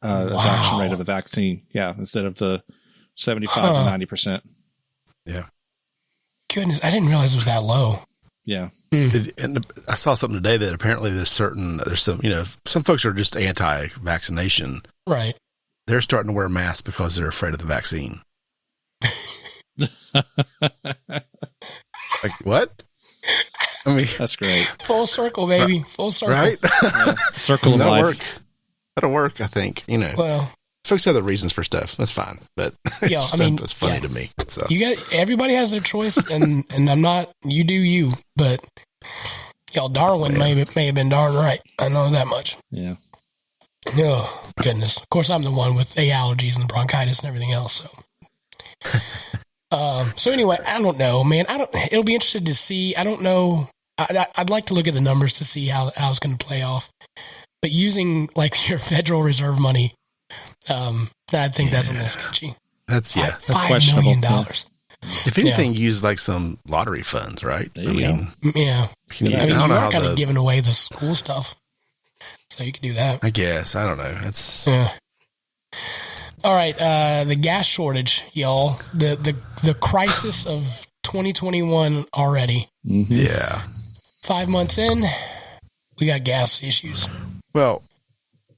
Adoption rate of the vaccine. Yeah. Instead of the 75 to 90%. Yeah. Goodness. I didn't realize it was that low. Yeah. And I saw something today that apparently there's some, some folks are just anti-vaccination. Right. They're starting to wear masks because they're afraid of the vaccine. Like, what? I mean, that's great. Full circle, baby. Full circle. Right? Yeah. Circle of life. That'll work, I think. Well, folks have the reasons for stuff. That's fine. But it's funny to me. So. Everybody has their choice, and I'm not, you do you, but Darwin may have been darn right. I know that much. Yeah. Oh, goodness. Of course, I'm the one with allergies and bronchitis and everything else. So anyway, I don't know, man. It'll be interesting to see. I don't know. I'd like to look at the numbers to see how it's going to play off. But using like your Federal Reserve money, I think that's a little sketchy. That's $5 million. If anything, use like some lottery funds, right? There you go. Yeah. You are kind of giving away the school stuff, so you could do that. I guess. I don't know. All right, the gas shortage, y'all. The crisis of 2021 already. Mm-hmm. Yeah. 5 months in, we got gas issues. Well,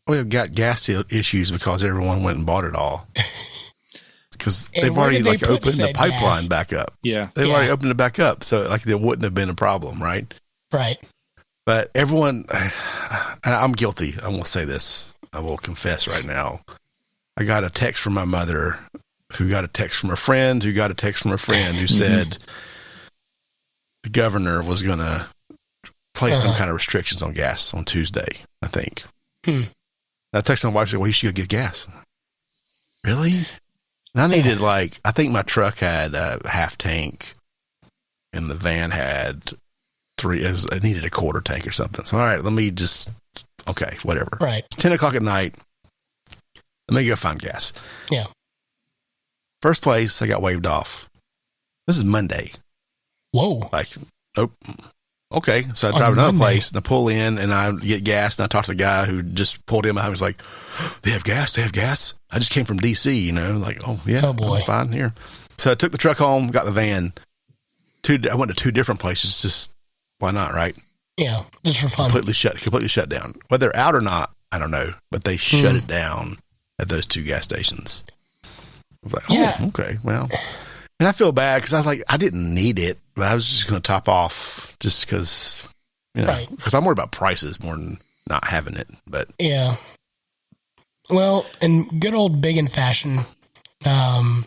we've got gas issues because everyone went and bought it all. Because they've already opened the pipeline back up. Yeah. They've already opened it back up. So there wouldn't have been a problem, right? Right. But everyone, I'm guilty. I won't say this. I will confess right now. I got a text from my mother, who got a text from a friend, who got a text from a friend who said the governor was going to place some kind of restrictions on gas on Tuesday, I think. I texted my wife and said, well, you should go get gas. Really? And I needed I think my truck had a half tank and the van had it needed a quarter tank or something. So, all right, whatever. Right. It's 10 o'clock at night. Let me go find gas. Yeah. First place, I got waved off. This is Monday. Whoa. Nope. Okay. So I drive another place and I pull in and I get gas and I talk to the guy who just pulled in behind me. He's like, they have gas. I just came from DC, oh yeah. Oh boy. I'm fine here. So I took the truck home, got the van. I went to two different places. Just why not? Right. Yeah. Just for fun. Completely shut down. Whether they're out or not, I don't know, but they shut it down at those two gas stations. I was like, okay, well. And I feel bad because I was like, I didn't need it, but I was just going to top off just because, because I'm worried about prices more than not having it. But yeah. Well, in good old Biggun fashion, my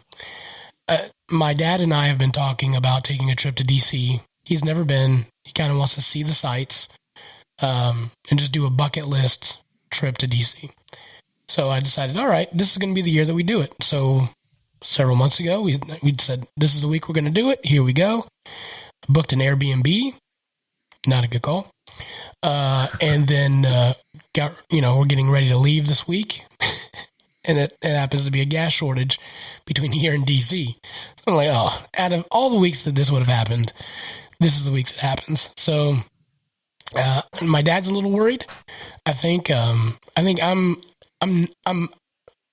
dad and I have been talking about taking a trip to DC. He's never been. He kind of wants to see the sights and just do a bucket list trip to DC. So I decided, all right, this is going to be the year that we do it. So several months ago, we said, this is the week we're going to do it. Here we go. I booked an Airbnb. Not a good call. And then we're getting ready to leave this week. And it happens to be a gas shortage between here and DC. So I'm like, out of all the weeks that this would have happened, this is the week that happens. So my dad's a little worried. I think I'm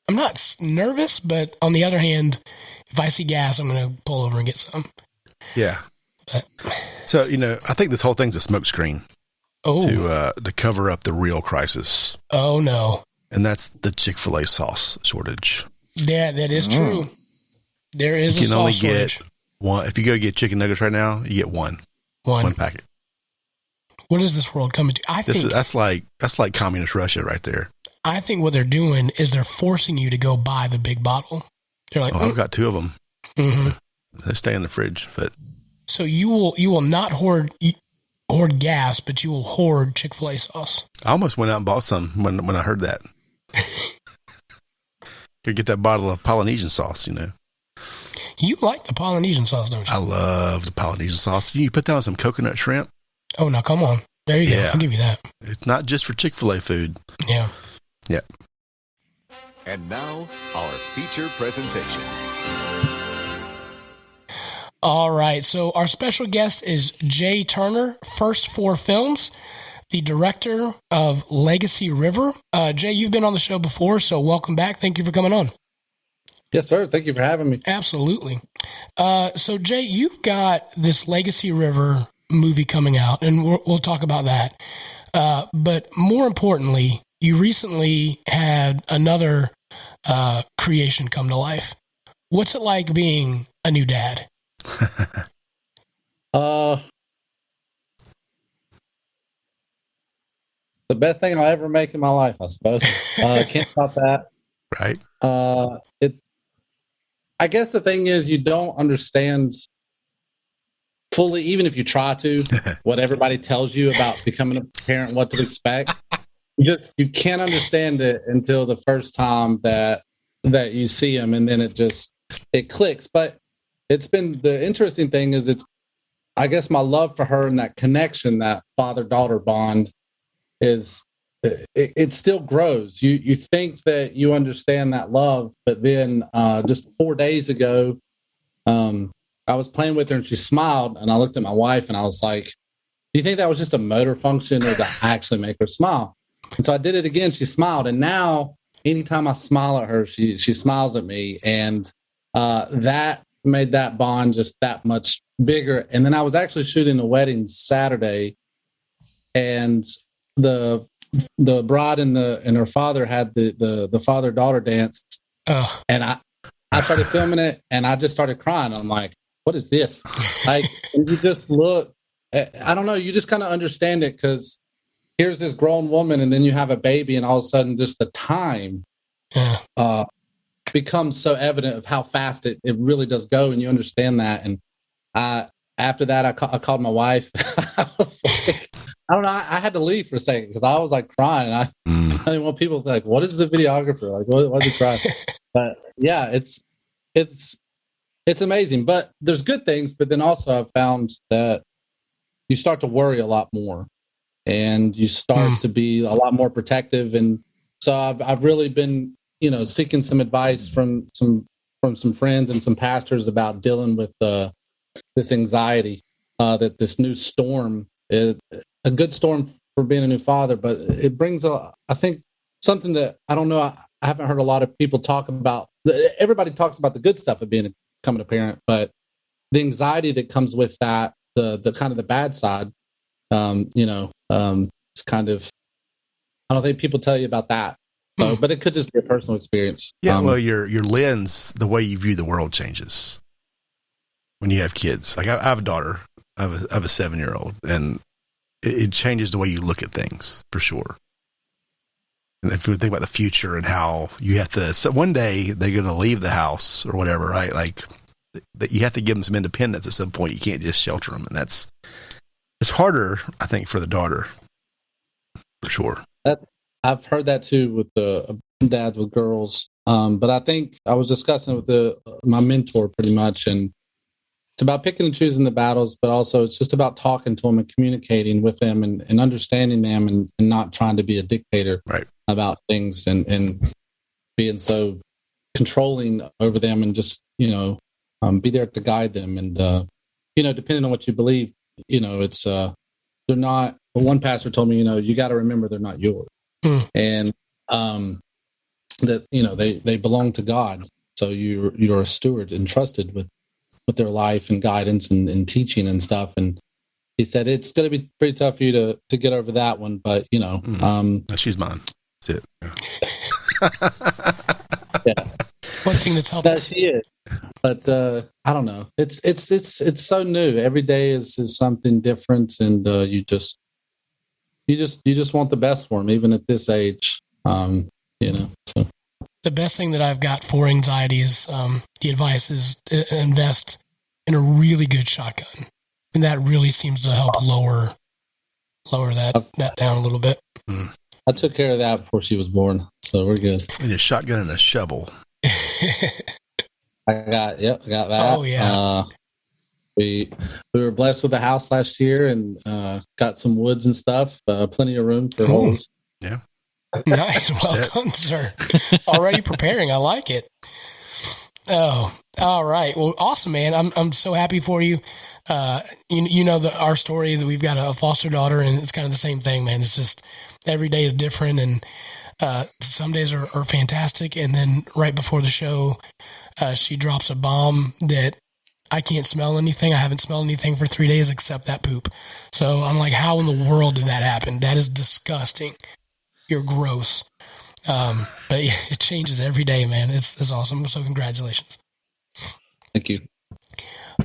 not nervous, but on the other hand, if I see gas, I'm going to pull over and get some. Yeah. So, I think this whole thing's a smokescreen to cover up the real crisis. Oh, no. And that's the Chick-fil-A sauce shortage. Yeah, that is true. There is a sauce shortage. You can only get one. If you go get chicken nuggets right now, you get one packet. What is this world coming to? That's like communist Russia right there. I think what they're doing is they're forcing you to go buy the big bottle. They're like, I've got two of them. Mm-hmm. They stay in the fridge, but so you will not hoard. hoard gas, but you will hoard Chick-fil-A sauce. I almost went out and bought some when I heard that. Could get that bottle of Polynesian sauce, you know. You like the Polynesian sauce, don't you? I love the Polynesian sauce. You put that on some coconut shrimp. Oh, now come on. There you go. I'll give you that. It's not just for Chick-fil-A food. Yeah. Yeah. And now, our feature presentation. All right. So our special guest is Jay Turner, First 4 Films, the director of Legacy River. Jay, you've been on the show before, so welcome back. Thank you for coming on. Yes, sir. Thank you for having me. Absolutely. So, Jay, you've got this Legacy River movie coming out, and we'll talk about that. But more importantly, you recently had another creation come to life. What's it like being a new dad? The best thing I'll ever make in my life, I suppose. Can't stop that. Right. I guess the thing is, you don't understand fully, even if you try to, what everybody tells you about becoming a parent, what to expect. You can't understand it until the first time that you see them, and then it clicks. But it's been, the interesting thing is, I guess my love for her and that connection, that father-daughter bond, is it still grows. You think that you understand that love, but then just 4 days ago, I was playing with her and she smiled, and I looked at my wife and I was like, "Do you think that was just a motor function, or to actually make her smile?" And so I did it again. She smiled, and now anytime I smile at her, she smiles at me, and that made that bond just that much bigger. And then I was actually shooting a wedding Saturday, and the bride and her father had the father-daughter dance. And I started filming it, and I just started crying. I'm like, what is this? Like, and you just look, I don't know, you just kind of understand it, because here's this grown woman, and then you have a baby, and all of a sudden just the time becomes so evident of how fast it really does go, and you understand that. And after that, I called my wife. I was like, I don't know. I had to leave for a second because I was like crying. And I didn't want people to think, what is the videographer? Like, why is he crying? But yeah, it's amazing. But there's good things. But then also I've found that you start to worry a lot more, and you start to be a lot more protective. And so I've really been, seeking some advice from some friends and some pastors about dealing with this anxiety, that this new storm is a good storm for being a new father, but it brings I think something that I don't know. I haven't heard a lot of people talk about. Everybody talks about the good stuff of becoming a parent, but the anxiety that comes with that, the kind of the bad side, it's kind of, I don't think people tell you about that. So, but it could just be a personal experience. Yeah, well, your lens, the way you view the world changes when you have kids. Like I have a daughter. I have a 7-year-old, and it changes the way you look at things, for sure. And if you think about the future and how you have to, so one day they're going to leave the house or whatever, right? Like that, you have to give them some independence at some point. You can't just shelter them, and it's harder, I think, for the daughter, for sure. I've heard that too with the dads with girls, but I think I was discussing it with my mentor pretty much, and it's about picking and choosing the battles, but also it's just about talking to them and communicating with them and understanding them, and not trying to be a dictator about things and being so controlling over them, and just, be there to guide them. And, depending on what you believe, it's, they're not, one pastor told me, you got to remember they're not yours. And that, they belong to God. So you're a steward and trusted with their life and guidance and teaching and stuff. And he said, it's going to be pretty tough for you to get over that one. But, she's mine. That's it. Yeah. One thing that's helped. That she is. But I don't know. It's so new. Every day is something different. And you just want the best for them, even at this age, so. The best thing that I've got for anxiety is the advice is to invest in a really good shotgun. And that really seems to help lower lower that down a little bit. I took care of that before she was born, so we're good. And a shotgun and a shovel. I got that. Oh yeah. We were blessed with a house last year and got some woods and stuff. Plenty of room for holes. Yeah. Nice. Well done, sir. Already preparing. I like it. Oh, all right. Well, awesome, man. I'm so happy for you. You know our story that we've got a foster daughter, and it's kind of the same thing, man. It's just every day is different, and some days are fantastic, and then right before the show, she drops a bomb that I can't smell anything. I haven't smelled anything for 3 days except that poop. So I'm like, how in the world did that happen? That is disgusting. You're gross. But yeah, it changes every day, man. It's awesome. So congratulations. Thank you.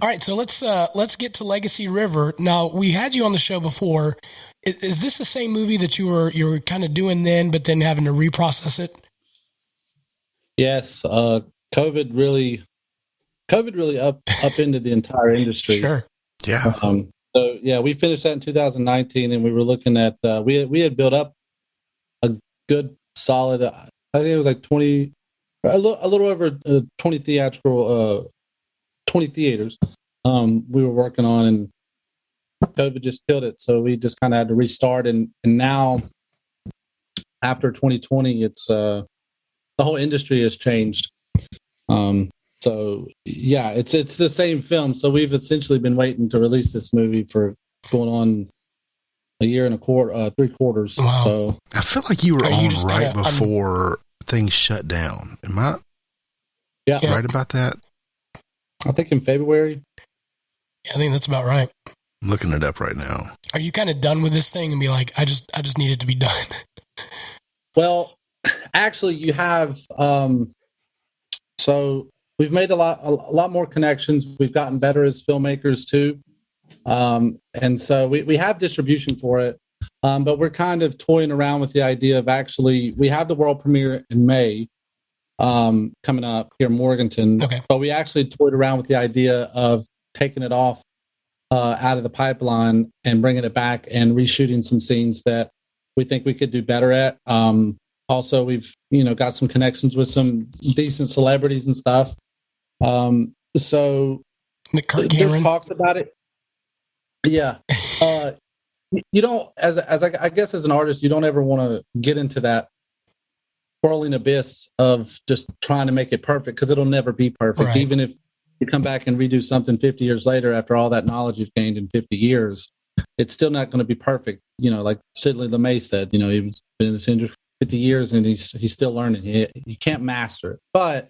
All right. So let's get to Legacy River. Now, we had you on the show before. Is this the same movie that you were kind of doing then, but then having to reprocess it? Yes. COVID really upended the entire industry. Sure. Yeah. So yeah, we finished that in 2019, and we were looking at we had built up a good solid. I think it was like 20, a little over 20 theatrical, 20 theaters. We were working on, and COVID just killed it. So we just kind of had to restart, and now after 2020, it's the whole industry has changed. So yeah, it's the same film. So we've essentially been waiting to release this movie for going on a year and a quarter, 3 quarters. Wow. So I feel like you were on just right before things shut down. Am I right about that? I think in February. Yeah, I think that's about right. I'm looking it up right now. Are you kind of done with this thing and be like, I just need it to be done? Well, actually, you have. So we've made a lot more connections. We've gotten better as filmmakers too, and so we have distribution for it. But we're kind of toying around with the idea of actually we have the world premiere in May coming up here in Morganton. Okay. But we actually toyed around with the idea of taking it off out of the pipeline and bringing it back and reshooting some scenes that we think we could do better at. Also, we've got some connections with some decent celebrities and stuff. So there's talks about it. Yeah. You don't, as I guess as an artist, you don't ever want to get into that whirling abyss of just trying to make it perfect, because it'll never be perfect. Right. Even if you come back and redo something 50 years later after all that knowledge you've gained in 50 years, it's still not going to be perfect. Like Sidney LeMay said, he's been in this industry 50 years and he's still learning. You can't master it, but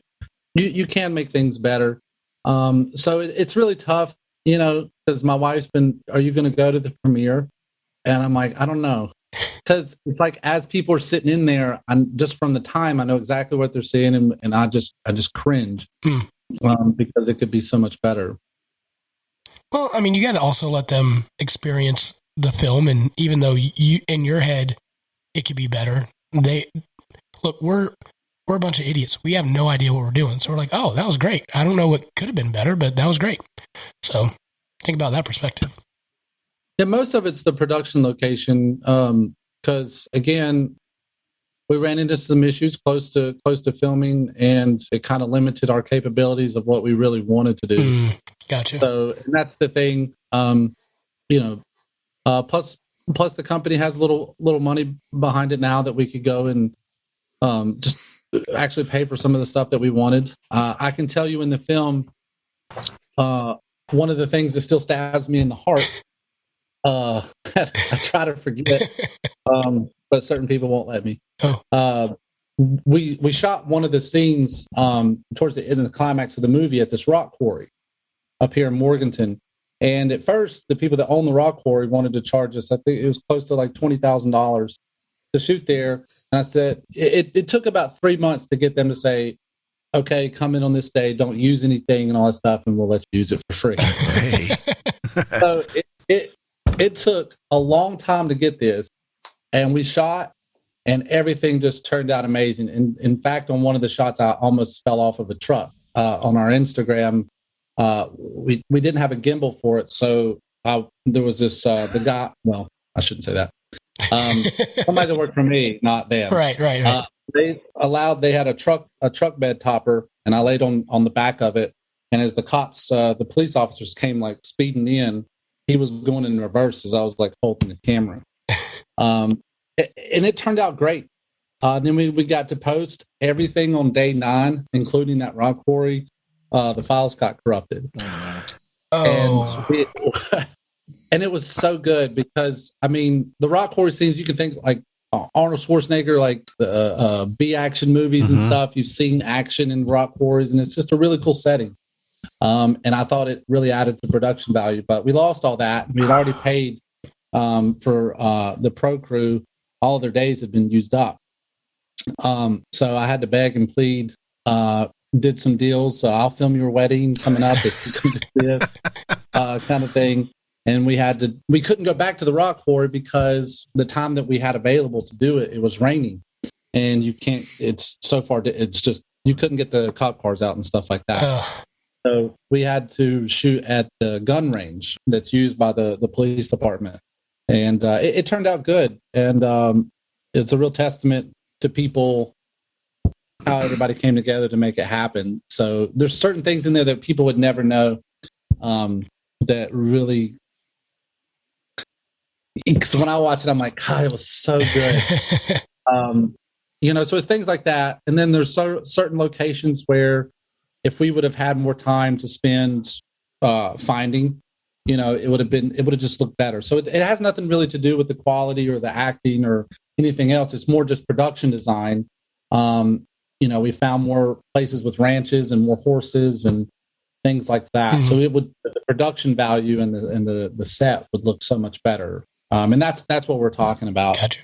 you can make things better. So it's really tough, because my wife's been, are you going to go to the premiere? And I'm like, I don't know. Because it's like, as people are sitting in there, I'm just from the time, I know exactly what they're seeing, and I just cringe because it could be so much better. Well, I mean, you got to also let them experience the film, and even though you in your head it could be better, we're a bunch of idiots. We have no idea what we're doing, so we're like, oh, that was great. I don't know what could have been better, but that was great. So think about that perspective. Yeah, most of it's the production location, because again, we ran into some issues close to filming, and it kind of limited our capabilities of what we really wanted to do. Gotcha. So, and that's the thing. Plus the company has a little money behind it now that we could go and just actually pay for some of the stuff that we wanted. I can tell you in the film, one of the things that still stabs me in the heart. I try to forget, but certain people won't let me. We shot one of the scenes towards the end of the climax of the movie at this rock quarry up here in Morganton. And at first, the people that own the rock quarry wanted to charge us, I think it was close to like $20,000 to shoot there. And I said, it took about 3 months to get them to say, okay, come in on this day, don't use anything and all that stuff, and we'll let you use it for free. Hey. So it took a long time to get this, and we shot, and everything just turned out amazing. And in fact, on one of the shots, I almost fell off of a truck. On our Instagram, we didn't have a gimbal for it, so there was this the guy. Well, I shouldn't say that. Somebody that worked for me, not them. Right. They had a truck bed topper, and I laid on the back of it. And as the cops, the police officers came like speeding in, he was going in reverse as I was like holding the camera. And it turned out great. Then we got to post everything on day 9, including that rock quarry. The files got corrupted. And it was so good because, I mean, the rock quarry scenes, you can think like Arnold Schwarzenegger, like B action movies and stuff. You've seen action in rock quarries, and it's just a really cool setting. And I thought it really added to production value, but we lost all that. We had already paid for the pro crew. All of their days had been used up. So I had to beg and plead, did some deals. I'll film your wedding coming up if you can do this kind of thing. And we couldn't go back to the rock quarry because the time that we had available to do it, it was raining, and you can't, it's so far, it's just, you couldn't get the cop cars out and stuff like that. So we had to shoot at the gun range that's used by the police department. And it turned out good. And it's a real testament to people, how everybody came together to make it happen. So there's certain things in there that people would never know that really, because when I watch it, I'm like, God, it was so good. So it's things like that. And then there's certain locations where if we would have had more time to spend finding, it would have just looked better. So it has nothing really to do with the quality or the acting or anything else. It's more just production design. We found more places with ranches and more horses and things like that. So the production value and the set would look so much better. And that's what we're talking about. Gotcha.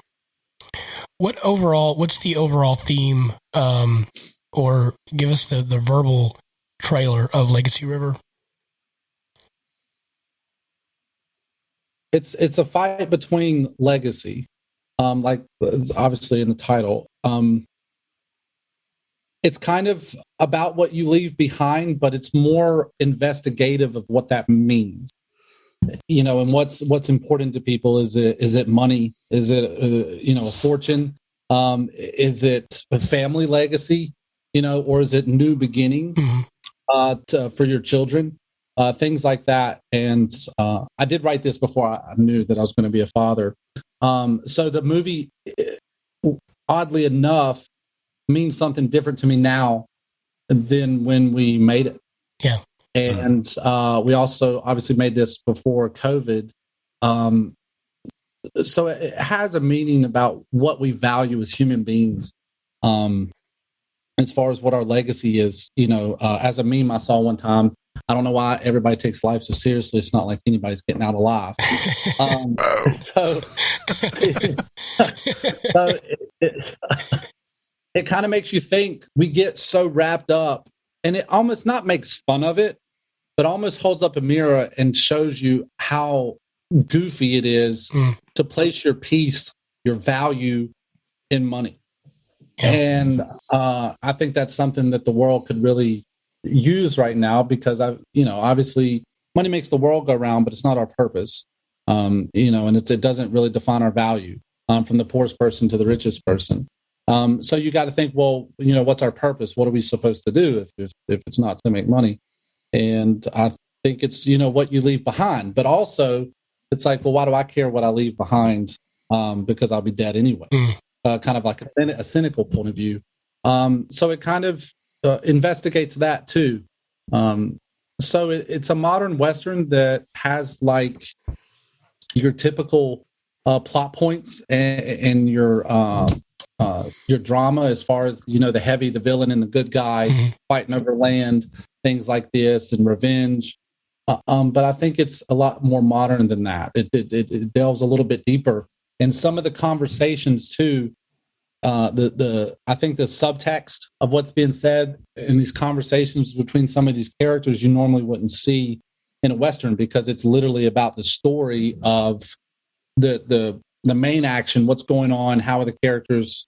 What's the overall theme, or give us the verbal trailer of Legacy River? It's a fight between legacy, like obviously in the title. It's kind of about what you leave behind, but it's more investigative of what that means. And what's important to people. Is it money? Is it a fortune? Is it a family legacy? Or is it new beginnings for your children? Things like that. And I did write this before I knew that I was going to be a father. So the movie, oddly enough, means something different to me now than when we made it. Yeah. And we also obviously made this before COVID. So it has a meaning about what we value as human beings. As far as what our legacy is, as a meme I saw one time, I don't know why everybody takes life so seriously. It's not like anybody's getting out alive. It kind of makes you think. We get so wrapped up, and it almost not makes fun of it, but almost holds up a mirror and shows you how goofy it is to place your peace, your value in money. Yeah. And I think that's something that the world could really use right now, because obviously money makes the world go round, but it's not our purpose. And it doesn't really define our value from the poorest person to the richest person. So you got to think, well, what's our purpose? What are we supposed to do if it's not to make money? And I think it's, what you leave behind, but also it's like, well, why do I care what I leave behind? Because I'll be dead anyway. Kind of like a cynical point of view. So it kind of investigates that too. So it's a modern Western that has like your typical plot points and your drama, as far as the villain and the good guy fighting over land, things like this, and revenge. But I think it's a lot more modern than that. It delves a little bit deeper, and some of the conversations too. I think the subtext of what's being said in these conversations between some of these characters you normally wouldn't see in a Western, because it's literally about the story of the main action, what's going on, how are the characters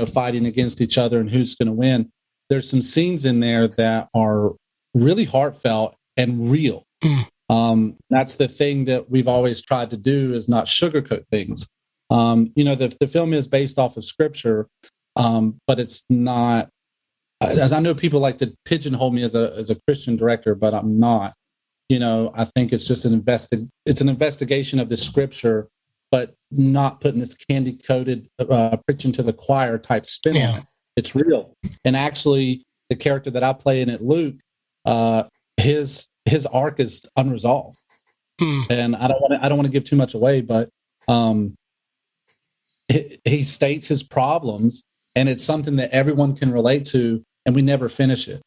fighting against each other, and who's going to win. There's some scenes in there that are really heartfelt and real. That's the thing that we've always tried to do, is not sugarcoat things. The film is based off of scripture, but it's not. As I know, people like to pigeonhole me as a Christian director, but I'm not. I think it's just it's an investigation of the scripture, but not putting this candy coated preaching to the choir type spin on it. It's real, and actually, the character that I play in it, Luke, his arc is unresolved, and I don't want to give too much away, but he states his problems, and it's something that everyone can relate to, and we never finish it.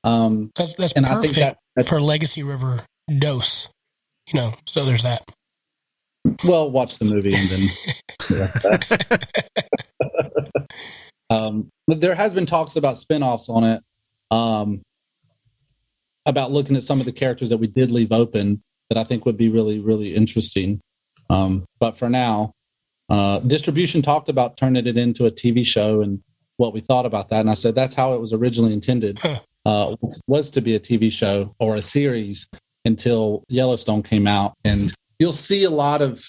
That's and perfect I think that's for Legacy River dose, so there's that. Well, watch the movie and then. There has been talks about spinoffs on it, about looking at some of the characters that we did leave open that I think would be really, really interesting. But for now, distribution talked about turning it into a TV show and what we thought about that. And I said, that's how it was originally intended, was to be a TV show or a series until Yellowstone came out. And you'll see a lot of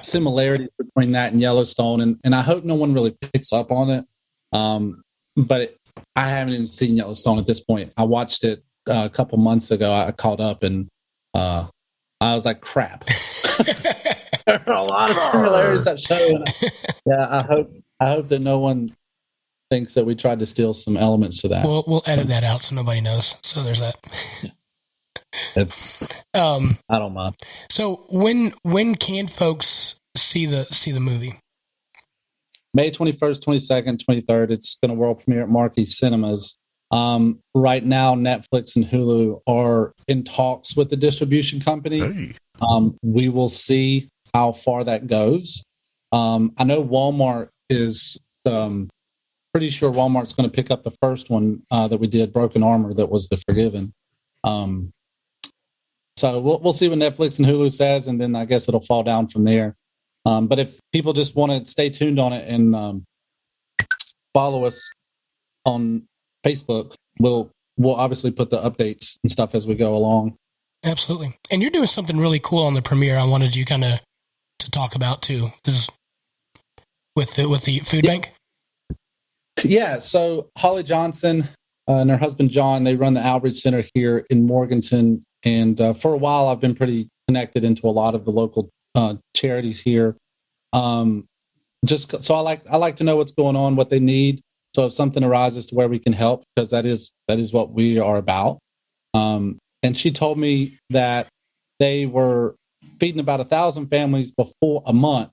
similarities between that and Yellowstone. And I hope no one really picks up on it. But I haven't even seen Yellowstone at this point. I watched it a couple months ago. I caught up and I was like, crap. There are a lot of similarities that show. And I hope that no one thinks that we tried to steal some elements to that. We'll edit that out so nobody knows. So there's that. I don't mind. So when can folks see the movie? May 21st, 22nd, 23rd. It's going to world premiere at Marquee Cinemas. Right now, Netflix and Hulu are in talks with the distribution company. Hey. We will see how far that goes. I know Walmart is pretty sure Walmart's going to pick up the first one that we did, Broken Armor, that was The Forgiven. So we'll see what Netflix and Hulu says, and then I guess it'll fall down from there. But if people just want to stay tuned on it and follow us on Facebook, we'll obviously put the updates and stuff as we go along. Absolutely. And you're doing something really cool on the premiere. I wanted you kind of to talk about too. This is with the food bank. Yeah. So Holly Johnson and her husband John, they run the Outreach Center here in Morganton, and for a while I've been pretty connected into a lot of the local charities here. Just so I like to know what's going on, what they need. So if something arises to where we can help, because that is what we are about. And she told me that they were feeding about 1,000 families a month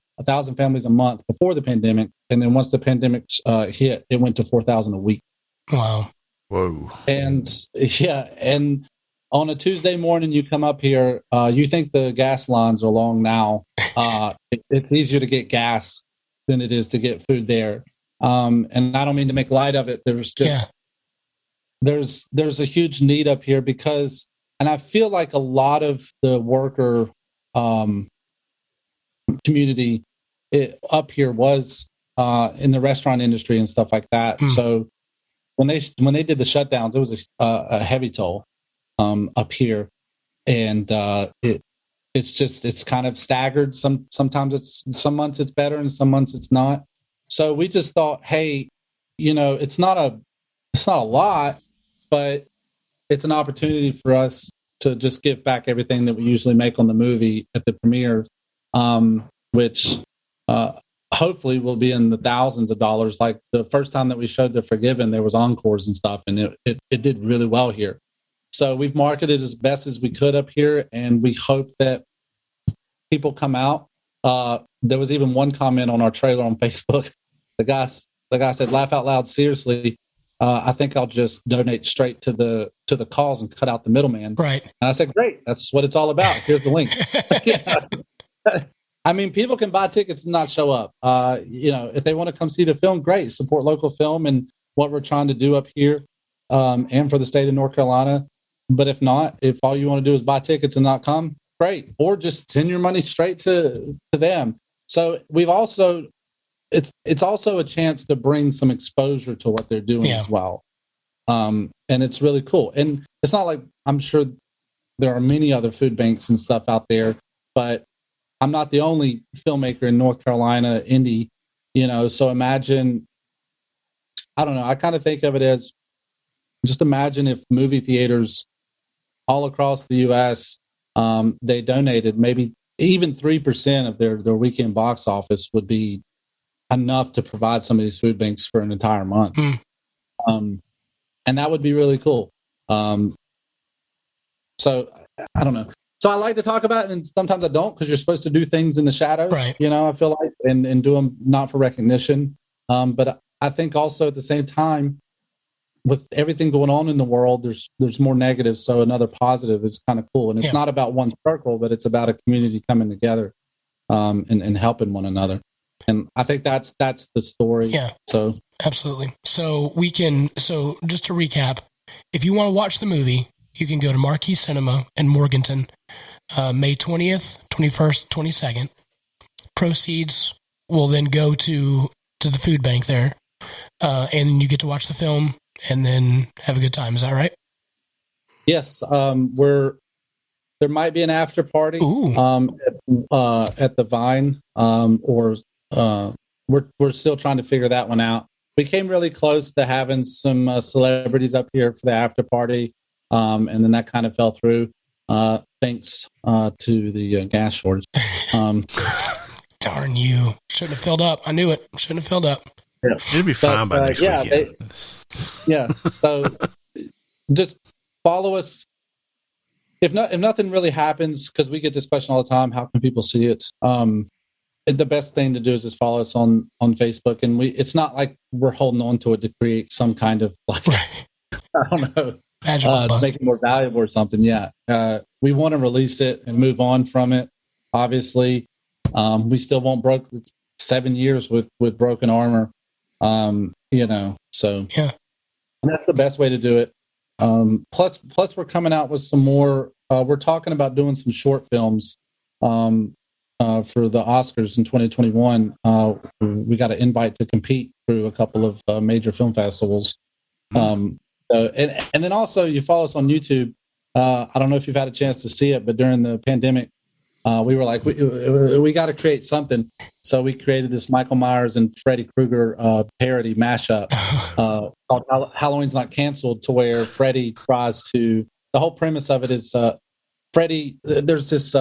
before the pandemic. And then once the pandemic hit, it went to 4,000 a week. Wow. Whoa. And and on a Tuesday morning, you come up here, you think the gas lines are long now. It's easier to get gas than it is to get food there. And I don't mean to make light of it. There's just, there's a huge need up here because, and I feel like a lot of the worker community up here was in the restaurant industry and stuff like that. So when they did the shutdowns, it was a heavy toll up here, and it's kind of staggered. Sometimes some months it's better and some months it's not. So we just thought, hey, it's not a lot, but it's an opportunity for us to just give back everything that we usually make on the movie at the premieres, which hopefully will be in the thousands of dollars. Like the first time that we showed The Forgiven, there was encores and stuff, and it did really well here. So we've marketed as best as we could up here, and we hope that people come out. There was even one comment on our trailer on Facebook. The guy said, "Laugh out loud, seriously. I think I'll just donate straight to the cause and cut out the middleman." Right. And I said, "Great, that's what it's all about. Here's the link." I mean, people can buy tickets and not show up. If they want to come see the film, great. Support local film and what we're trying to do up here, and for the state of North Carolina. But if not, if all you want to do is buy tickets and not come, great. Or just send your money straight to them. So we've also, it's also a chance to bring some exposure to what they're doing as well. And it's really cool. And it's not like, I'm sure there are many other food banks and stuff out there, but I'm not the only filmmaker in North Carolina, indie, so imagine, I don't know, I kind of think of it as, just imagine if movie theaters all across the U.S., they donated maybe even 3% of their weekend box office would be enough to provide some of these food banks for an entire month. And that would be really cool. So I don't know. So I like to talk about it, and sometimes I don't, because you're supposed to do things in the shadows, right. I feel like, and do them not for recognition. But I think also at the same time, with everything going on in the world, there's more negatives. So another positive is kind of cool. And it's not about one circle, but it's about a community coming together and helping one another. And I think that's the story. Yeah. So absolutely. So just to recap, if you want to watch the movie, you can go to Marquee Cinema in Morganton, May 20th, 21st, 22nd. Proceeds will then go to the food bank there. And you get to watch the film and then have a good time. Is that right? Yes. There might be an after party at the Vine, or we're still trying to figure that one out. We came really close to having some celebrities up here for the after party, and then that kind of fell through, thanks to the gas shortage. Darn you. Shouldn't have filled up. I knew it. Shouldn't have filled up. Yeah. It'll be fine by next weekend. So just follow us. If nothing really happens, because we get this question all the time, how can people see it? The best thing to do is just follow us on Facebook, and it's not like we're holding on to it to create some kind of I don't know, to make it more valuable or something. Yeah, we want to release it and move on from it. Obviously, we still won't 7 years with Broken Armor. So yeah, and that's the best way to do it. Plus we're coming out with some more, we're talking about doing some short films, for the Oscars in 2021. We got an invite to compete through a couple of major film festivals. And then also you follow us on YouTube. I don't know if you've had a chance to see it, but during the pandemic, we were like, we got to create something. So we created this Michael Myers and Freddy Krueger parody mashup called Halloween's Not Canceled, to where Freddy tries to, the whole premise of it is Freddy, there's this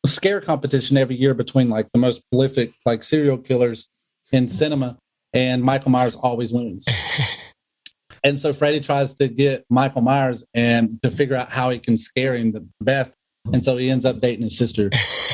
scare competition every year between like the most prolific like serial killers in cinema, and Michael Myers always wins. And so Freddy tries to get Michael Myers and to figure out how he can scare him the best. And so he ends up dating his sister.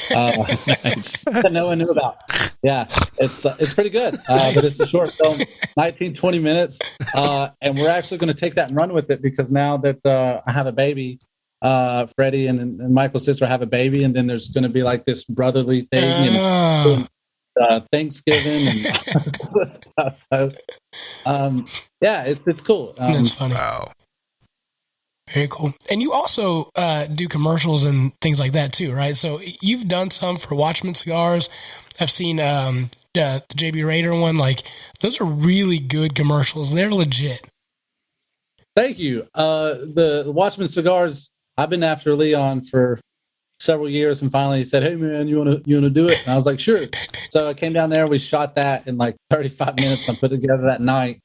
That no one knew about. Yeah, it's pretty good. But it's a short film, 19-20 minutes. And we're actually going to take that and run with it, because now that I have a baby, Freddie and Michael's sister have a baby, and then there's going to be like this brotherly thing, and Thanksgiving and all this stuff. So, yeah, it's cool. That's funny. Wow. Very cool. And you also do commercials and things like that too, right? So you've done some for Watchman Cigars. I've seen the JB Raider one. Like, those are really good commercials. They're legit. Thank you. The Watchman Cigars, I've been after Leon for several years, and finally he said, "Hey man, you wanna do it?" And I was like, "Sure." So I came down there. We shot that in like 35 minutes. I put it together that night.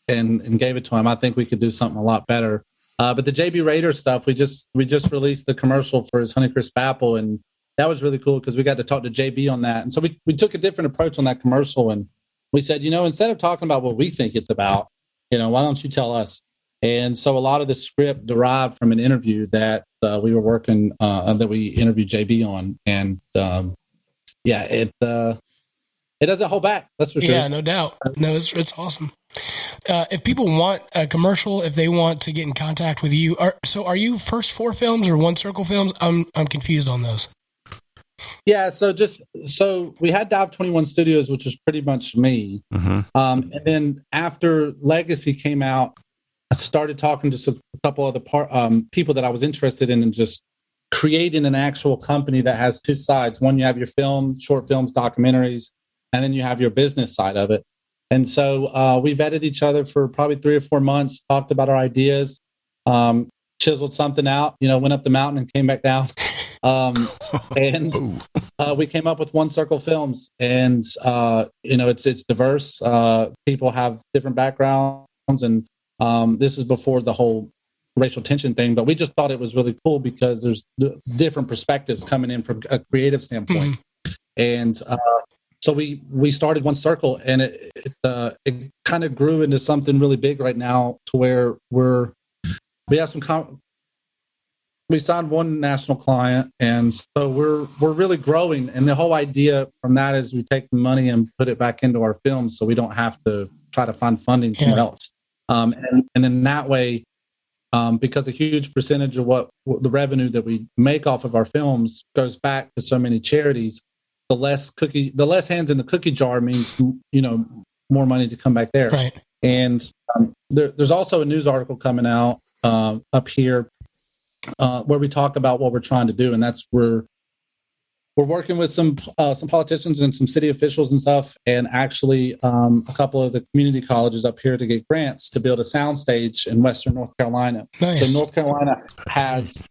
And gave it to him. I think we could do something a lot better. But the JB Raider stuff, we just released the commercial for his Honeycrisp apple, and that was really cool because we got to talk to JB on that. And so we took a different approach on that commercial, and we said, instead of talking about what we think it's about, why don't you tell us? And so a lot of the script derived from an interview that we were working, that we interviewed JB on, and it doesn't hold back. That's for sure. Yeah, no doubt. No, it's awesome. If people want a commercial, if they want to get in contact with you, are you First Four Films or One Circle Films? I'm confused on those. Yeah, so we had Dive 21 Studios, which was pretty much me. Mm-hmm. And then after Legacy came out, I started talking to a couple other people that I was interested in, and just creating an actual company that has two sides. One, you have your short films, documentaries, and then you have your business side of it. And so we vetted each other for probably 3 or 4 months, talked about our ideas. chiseled something out, went up the mountain and came back down. And we came up with One Circle Films, and it's diverse. People have different backgrounds, and this is before the whole racial tension thing. But we just thought it was really cool because there's different perspectives coming in from a creative standpoint, and so we started One Circle, and it kind of grew into something really big right now, to where we have we signed one national client, and so we're really growing. And the whole idea from that is we take the money and put it back into our films, so we don't have to try to find funding somewhere else. And then that way, because a huge percentage of what the revenue that we make off of our films goes back to so many charities, the less hands in the cookie jar means more money to come back there. Right. And there's also a news article coming out up here where we talk about what we're trying to do, and that's we're working with some politicians and some city officials and stuff, and actually a couple of the community colleges up here to get grants to build a soundstage in Western North Carolina. Nice. So North Carolina has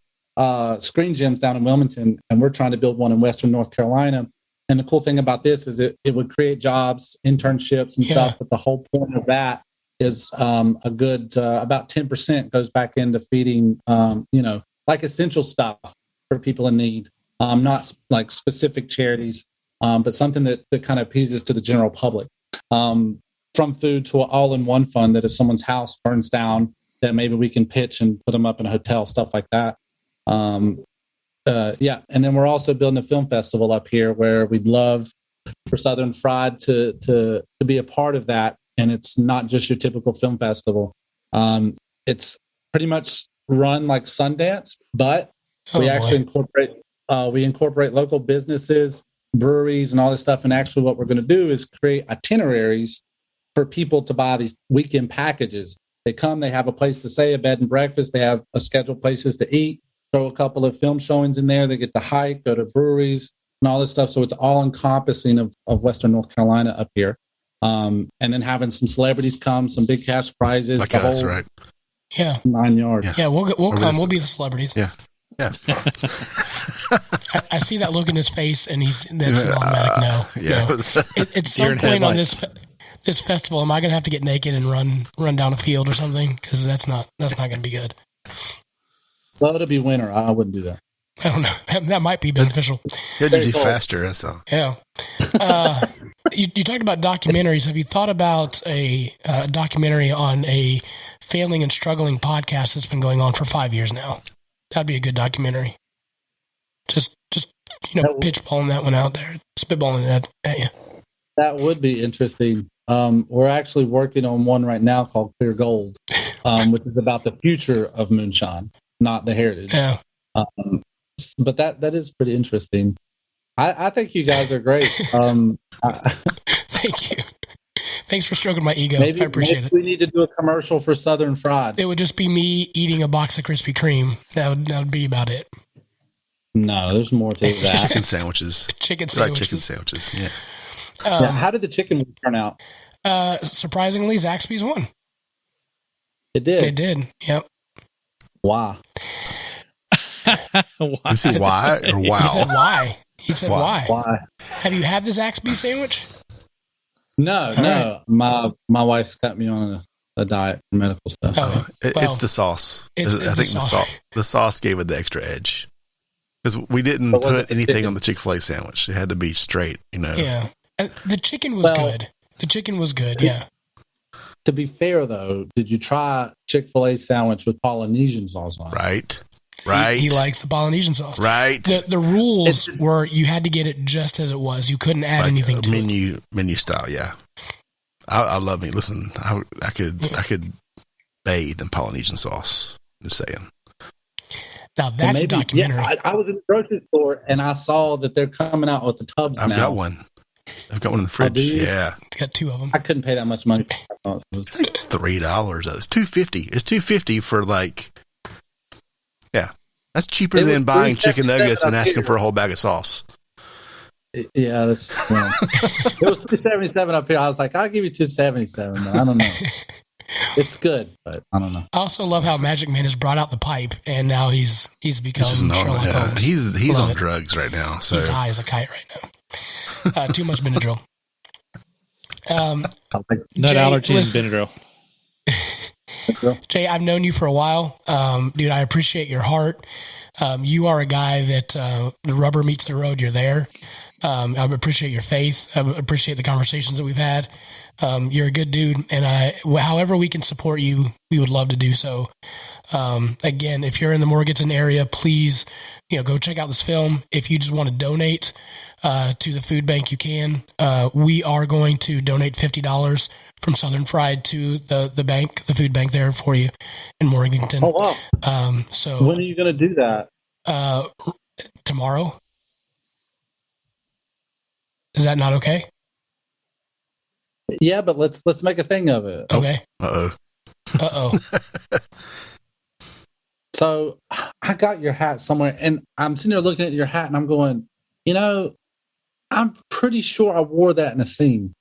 screen gyms down in Wilmington, and we're trying to build one in Western North Carolina. And the cool thing about this is it would create jobs, internships, and stuff. But the whole point of that is a good about 10% goes back into feeding, like essential stuff for people in need. Not like specific charities, but something that kind of appeases to the general public. From food to an all-in-one fund that if someone's house burns down, that maybe we can pitch and put them up in a hotel, stuff like that. And then we're also building a film festival up here where we'd love for Southern Fried to be a part of that. And it's not just your typical film festival. It's pretty much run like Sundance, but we actually incorporate local businesses, breweries, and all this stuff. And actually what we're going to do is create itineraries for people to buy these weekend packages. They come, they have a place to stay, a bed and breakfast. They have a scheduled places to eat, throw a couple of film showings in there. They get to hike, go to breweries and all this stuff. So it's all encompassing of Western North Carolina up here. And then having some celebrities come, some big cash prizes. Okay, that's right. Yeah. 9 yards. Yeah, we'll come. We'll be the celebrities. Yeah. Yeah. I see that look in his face, and that's an automatic no. Yeah. No. At some point on this festival, am I going to have to get naked and run down a field or something? Because that's not going to be good. Well, it'll be winter. I wouldn't do that. I don't know. That might be beneficial. It'd be faster. That's all. Yeah. You talked about documentaries. Have you thought about a documentary on a failing and struggling podcast that's been going on for 5 years now? That'd be a good documentary. Just pitchballing that one out there, spitballing that at you. That would be interesting. We're actually working on one right now called Clear Gold, which is about the future of moonshine, not the heritage. Yeah. But that is pretty interesting. I think you guys are great. Thank you. Thanks for stroking my ego. I appreciate it. We need to do a commercial for Southern Fried. It would just be me eating a box of Krispy Kreme. That would be about it. No, there's more to that. Chicken sandwiches. Chicken sandwiches. Yeah. How did the chicken turn out? Surprisingly, Zaxby's won. It did. They did. Yep. Wow. You said why or wow? He said why. Why? Have you had the Zaxby sandwich? No. Right. My wife's got me on a diet for medical stuff. Oh, it's the sauce. I think the sauce gave it the extra edge. Because we didn't put anything on the Chick-fil-A sandwich. It had to be straight, Yeah. The chicken was good. The chicken was good, yeah. To be fair, though, did you try Chick-fil-A sandwich with Polynesian sauce on it? Right. He likes the Polynesian sauce. Right. The rules were you had to get it just as it was. You couldn't add anything to it. Menu style, yeah. I love it. Listen, I could bathe in Polynesian sauce. Just saying. Now that's a documentary. Yeah, I was in the grocery store and I saw that they're coming out with the tubs now. I've got one in the fridge. Yeah, got two of them. I couldn't pay that much money. $3. It's $2.50. It's $2.50 for that's cheaper than buying chicken nuggets and asking for a whole bag of sauce. Yeah, it was $2.77 up here. I was like, I'll give you $2.77. I don't know. It's good, but I don't know. I also love how Magic Man has brought out the pipe, and now he's become Sherlock Holmes. He's on drugs right now. So he's high as a kite right now. Too much Benadryl. Nut allergy and Benadryl. Jay, I've known you for a while. Dude, I appreciate your heart. You are a guy that the rubber meets the road, you're there. I appreciate your faith. I appreciate the conversations that we've had. You're a good dude, and however we can support you, we would love to do so. Again, if you're in the Morganton area, please, go check out this film. If you just want to donate to the food bank, you can. We are going to donate $50 from Southern Fried to the bank, the food bank there for you in Morganton. Oh wow! So when are you going to do that? Tomorrow. Is that not okay? Yeah, but let's make a thing of it. Okay. Uh-oh. So I got your hat somewhere, and I'm sitting there looking at your hat, and I'm going, I'm pretty sure I wore that in a scene.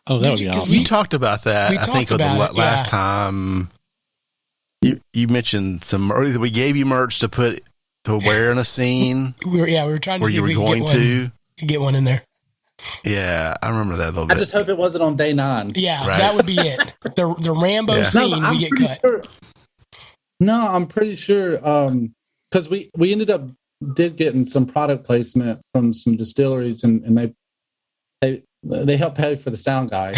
Oh, that would be awesome. We talked about that. I think last time you mentioned we gave you merch to wear in a scene. we were trying to see if we could get one in there. Yeah, I remember that a little bit. I just hope it wasn't on day 9. Yeah, right. That would be it. The Rambo scene, we get cut. Sure. No, I'm pretty sure because we did getting some product placement from some distilleries, and they helped pay for the sound guy.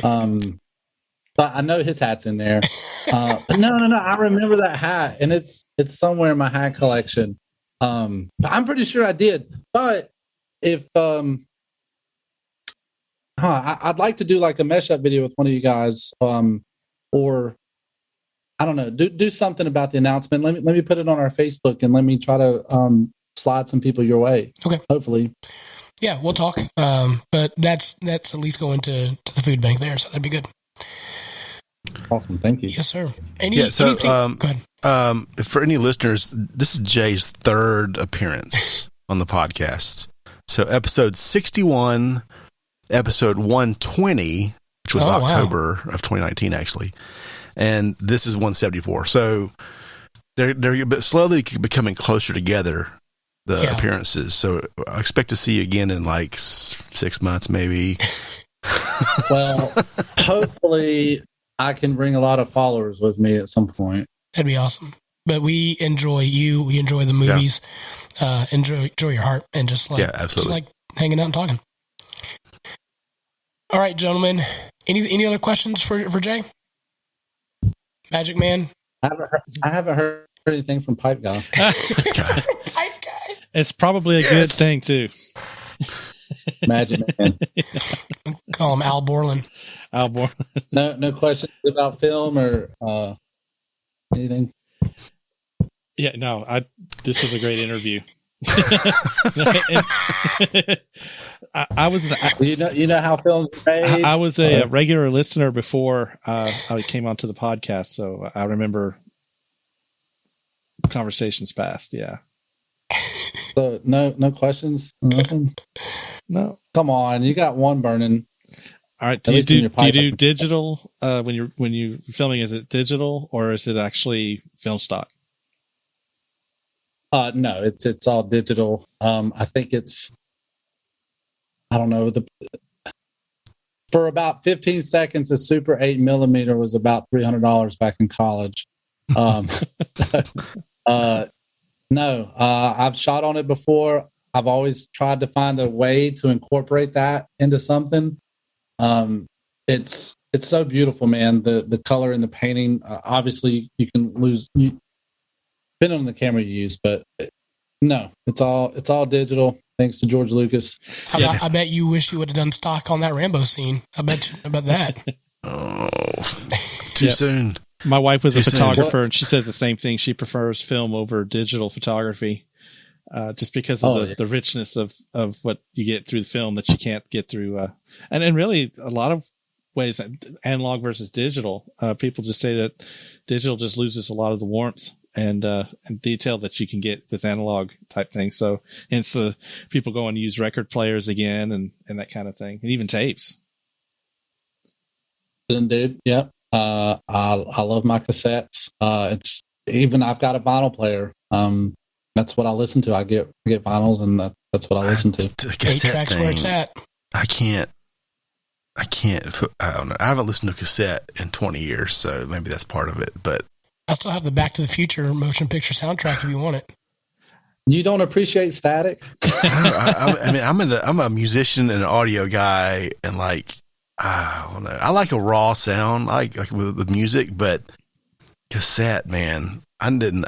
But I know his hat's in there. But no, I remember that hat, and it's somewhere in my hat collection. I'm pretty sure I did. But if I'd like to do like a mesh up video with one of you guys, or I don't know, do something about the announcement. Let me put it on our Facebook, and let me try to slide some people your way. Okay, hopefully. Yeah, we'll talk. But that's at least going to the food bank there, so that'd be good. Awesome, thank you. Yes, sir. Anything? Go ahead. For any listeners, this is Jay's 3rd appearance on the podcast. So episode 61. Episode 120, which was October of 2019, actually, and this is 174. So they're slowly becoming closer together, the appearances. So I expect to see you again in like 6 months, maybe. Well, hopefully I can bring a lot of followers with me at some point. That'd be awesome. But we enjoy you. We enjoy the movies. Enjoy your heart, and just absolutely, just like hanging out and talking. All right, gentlemen. Any other questions for Jay? Magic Man? I haven't heard anything from Pipe Guy. Pipe Guy? It's probably a good thing, too. Magic Man. Call him Al Borland. Al Borland. No questions about film or anything? Yeah, no. This was a great interview. I was you know how films are made. I was a regular listener before I came onto the podcast, so I remember conversations past. Yeah. So no questions, nothing. No. Come on, you got one burning. All right. Do you do digital when you're filming? Is it digital or is it actually film stock? No, it's all digital. I think I don't know, for about 15 seconds, a Super 8mm was about $300 back in college. No, I've shot on it before. I've always tried to find a way to incorporate that into something. It's so beautiful, man. The color in the painting. Obviously, you can lose depending on the camera you use, but no, it's all digital. Thanks to George Lucas. I bet you wish you would have done stock on that Rambo scene. I bet that. Oh, too soon. My wife was a photographer, and she says the same thing. She prefers film over digital photography, just because of the richness of what you get through the film that you can't get through. And really, a lot of ways, analog versus digital. People just say that digital just loses a lot of the warmth and detail that you can get with analog type things. So hence the people go and use record players again and that kind of thing, and even tapes. Dude, yeah. I love my cassettes. It's even I've got a vinyl player. That's what I listen to. I get vinyls, and that's what I listen to. The cassette 8-track's thing, where it's at. I can't. I don't know. I haven't listened to a cassette in 20 years, so maybe that's part of it. But I still have the Back to the Future motion picture soundtrack if you want it. You don't appreciate static? I mean, I'm a musician and an audio guy, and like, I don't know. I like a raw sound, like with music, but cassette, man, I didn't.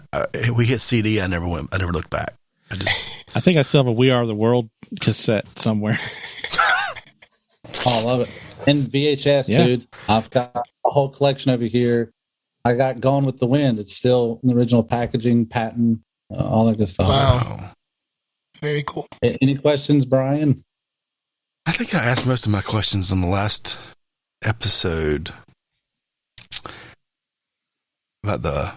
We hit CD. I never looked back. I think I still have a We Are the World cassette somewhere. Oh, I love it. And VHS, Yeah. dude. I've got a whole collection over here. I got Gone with the Wind. It's still in the original packaging, patent, all that good stuff. Wow. Very cool. Any questions, Brian? I think I asked most of my questions on the last episode about the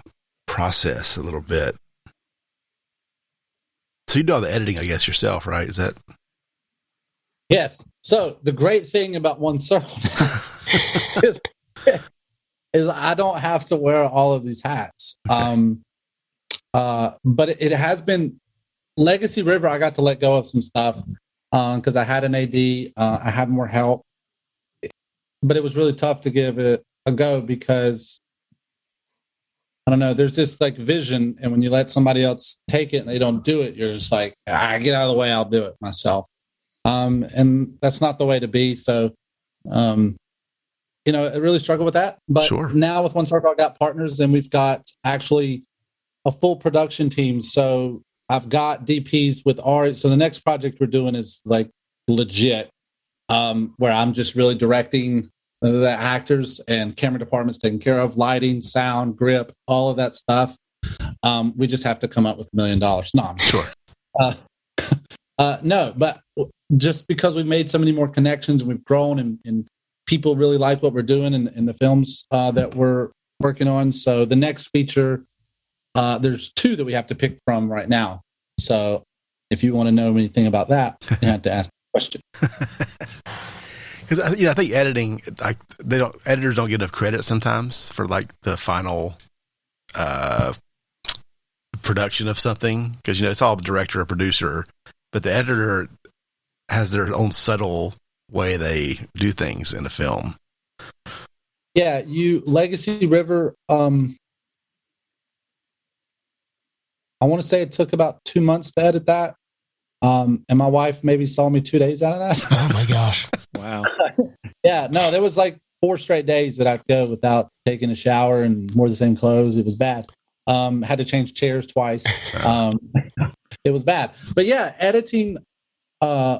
process a little bit. So you do all the editing, I guess, yourself, right? Is that? Yes. So the great thing about One Circle is I don't have to wear all of these hats. Okay. But it has been Legacy River. I got to let go of some stuff because I had an AD. I had more help, but it was really tough to give it a go because I don't know. There's this like vision, and when you let somebody else take it and they don't do it, you're just like, get out of the way. I'll do it myself. And that's not the way to be. So, I really struggle with that. But Sure. Now with One Circle, I got partners, and we've got actually a full production team. So I've got DPs with art. So the next project we're doing is like legit, where I'm just really directing the actors and camera departments taken care of, lighting, sound, grip, all of that stuff. We just have to come up with $1 million. No, I'm Sure. No, but just because we've made so many more connections and we've grown and people really like what we're doing in the films that we're working on. So the next feature, there's 2 that we have to pick from right now. So if you want to know anything about that, you have to ask the question. Because I think editing, like editors don't get enough credit sometimes for like the final production of something, because it's all director or producer, but the editor has their own subtle way they do things in a film. Yeah, Legacy River. I want to say it took about 2 months to edit that. And my wife maybe saw me 2 days out of that. Oh my gosh. Wow. Yeah, no, there was like 4 straight days that I'd go without taking a shower and wore the same clothes. It was bad. Had to change chairs twice. It was bad. But yeah, editing,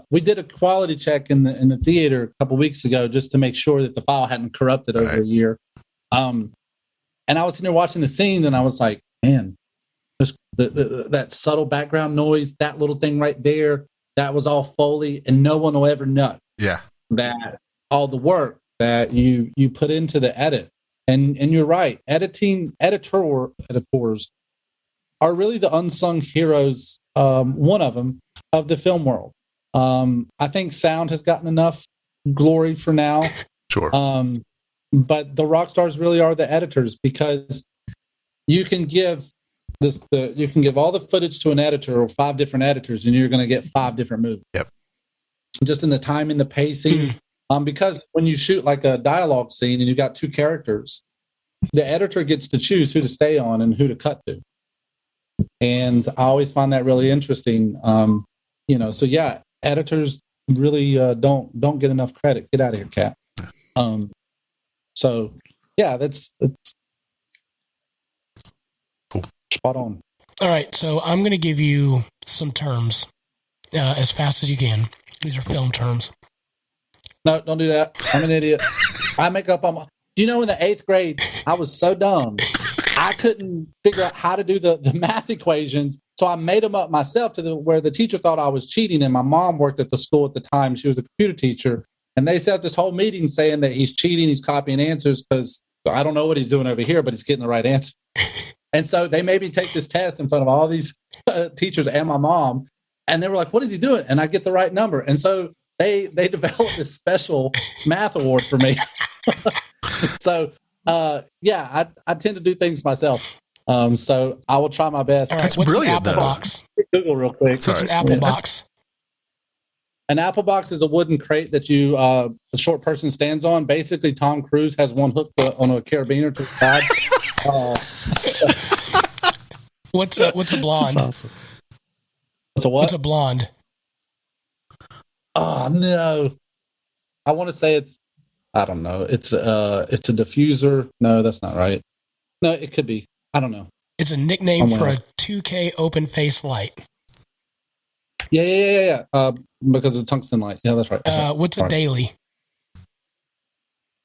we did a quality check in the theater a couple weeks ago just to make sure that the file hadn't corrupted over a year. And I was sitting there watching the scene, and I was like, man, that subtle background noise, that little thing right there, that was all Foley, and no one will ever know that all the work that you put into the edit. And you're right, editors are really the unsung heroes, one of them, of the film world. I think sound has gotten enough glory for now. Sure. But the rock stars really are the editors, because you can give you can give all the footage to an editor or 5 different editors, and you're going to get 5 different movies. Yep. Just in the timing, the pacing. Because when you shoot like a dialogue scene and you've got 2 characters, the editor gets to choose who to stay on and who to cut to. And I always find that really interesting. So yeah, editors really don't get enough credit. Get out of here, Cat. So yeah, that's cool. Spot on. All right, so I'm going to give you some terms as fast as you can. These are film terms. No, don't do that. I'm an idiot. I make up on my... Do you know in the 8th grade, I was so dumb. I couldn't figure out how to do the math equations. So I made them up myself where the teacher thought I was cheating. And my mom worked at the school at the time. She was a computer teacher. And they set up this whole meeting saying that he's cheating. He's copying answers because I don't know what he's doing over here, but he's getting the right answer. And so they made me take this test in front of all these teachers and my mom. And they were like, what is he doing? And I get the right number. And so they developed this special math award for me. So Yeah, I tend to do things myself. So I will try my best. All right, That's what's brilliant, an apple though. box? Google real quick. What's an apple box? An apple box is a wooden crate that a short person stands on. Basically, Tom Cruise has one hooked on a carabiner to his side. What's a blonde? That's awesome. What's a what? What's a blonde? Oh no! I want to say I don't know. It's a diffuser. No, that's not right. No, it could be. I don't know. It's a nickname for a 2K open face light. Yeah. Because of tungsten light. Yeah, that's right. What's a daily?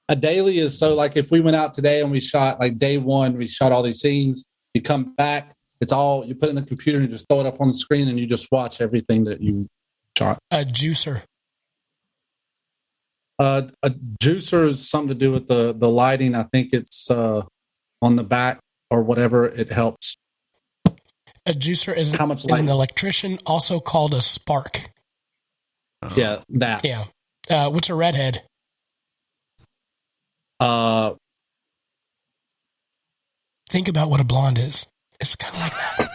A daily is so like if we went out today and we shot like day one, we shot all these scenes. You come back, it's all you put in the computer and you just throw it up on the screen and you just watch everything that you shot. A juicer. A juicer is something to do with the lighting. I think it's on the back or whatever. It helps. A juicer is How much an light? electrician, also called a spark. Yeah, that. Yeah. What's a redhead? Think about what a blonde is. It's kind of like that.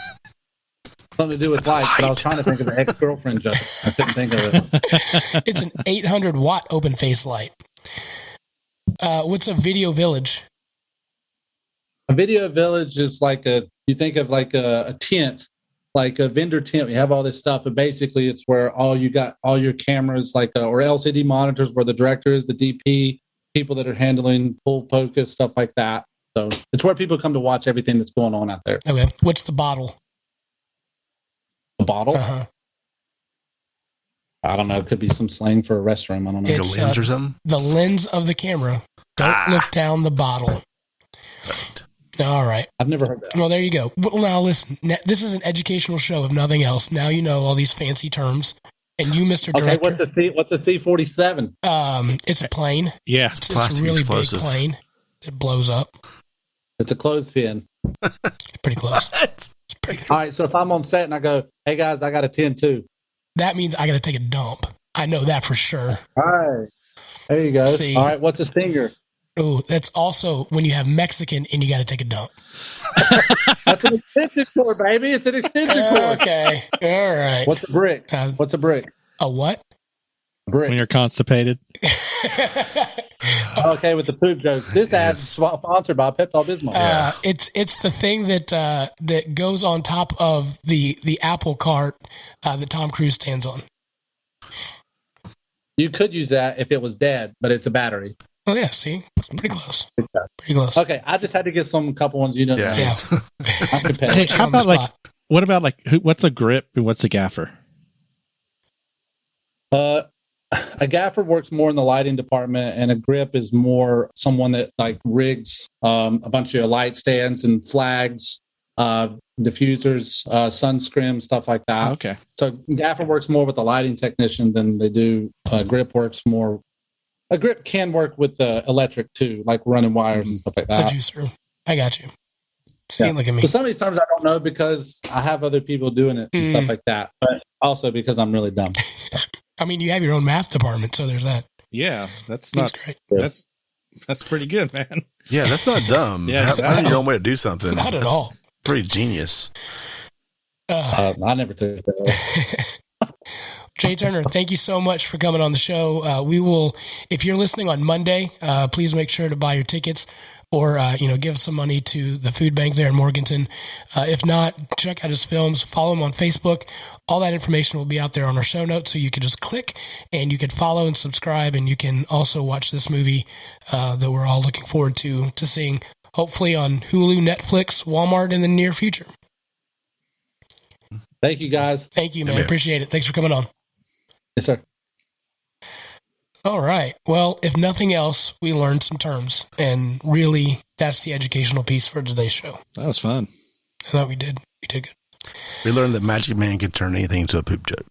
Something to do with light, but I was trying to think of the ex-girlfriend joke. I couldn't think of it. It's an 800 watt open face light. What's a video village? A video village is like you think of like a tent, like a vendor tent. We have all this stuff, and basically it's where all your cameras, like or LCD monitors, where the director is, the DP, people that are handling full focus, stuff like that. So it's where people come to watch everything that's going on out there. Okay. What's the bottle? A bottle? Uh-huh. I don't know. It could be some slang for a restroom. I don't know. It's a lens or something? the lens of the camera. Don't look down the bottle. All right. I've never heard that. Well, there you go. Well, now listen. This is an educational show, if nothing else. Now you know all these fancy terms. And you, Mr. Okay, Director. what's a C-47? It's a plane. Yeah. It's a Plastic really explosive. big plane. It blows up. It's a clothespin. Pretty close. What? It's pretty. All right, so if I'm on set and I go, hey guys, I got a 10-2. That means I got to take a dump. I know that for sure. All right. There you go. See. All right, what's a stinger? Oh, that's also when you have Mexican and you got to take a dump. That's an extension cord, baby. It's an extension cord. Okay. All right. What's a brick? What's a brick? A what? Brick. When you're constipated. Okay, with the poop jokes. This ad's sponsored by Pepto-Bismol. It's the thing that goes on top of the apple cart that Tom Cruise stands on. You could use that if it was dead, but it's a battery. Oh yeah, see, it's pretty close. Pretty close. Okay, I just had to get a couple ones you know. Yeah. I'm competitive. Hey, Put you how on the about like, spot. what about like, what's a grip and what's a gaffer? A gaffer works more in the lighting department, and a grip is more someone that like rigs a bunch of light stands and flags, diffusers, sunscreen, stuff like that. Okay. So gaffer works more with the lighting technician than they do. Grip works more. A grip can work with the electric too, like running wires and stuff like A that. juicer. I got you. See, Yeah. look at me. But some of these times I don't know because I have other people doing it and stuff like that. But also because I'm really dumb. I mean, you have your own math department, so there's that. Yeah. That's That's not, great. that's pretty good, man. Yeah, that's not dumb. Yeah, Finding exactly. your own way to do something. Not at That's all. Pretty genius. I never took that. Jay Turner, thank you so much for coming on the show. We will, if you're listening on Monday, please make sure to buy your tickets or, give some money to the food bank there in Morganton. If not, check out his films, follow him on Facebook. All that information will be out there on our show notes. So you can just click and you can follow and subscribe. And you can also watch this movie that we're all looking forward to seeing, hopefully on Hulu, Netflix, Walmart in the near future. Thank you, guys. Thank you, man. Appreciate it. Thanks for coming on. Yes, sir. All right. Well, if nothing else, we learned some terms, and really, that's the educational piece for today's show. That was fun. I thought we did. We did good. We learned that Magic Man can turn anything into a poop joke.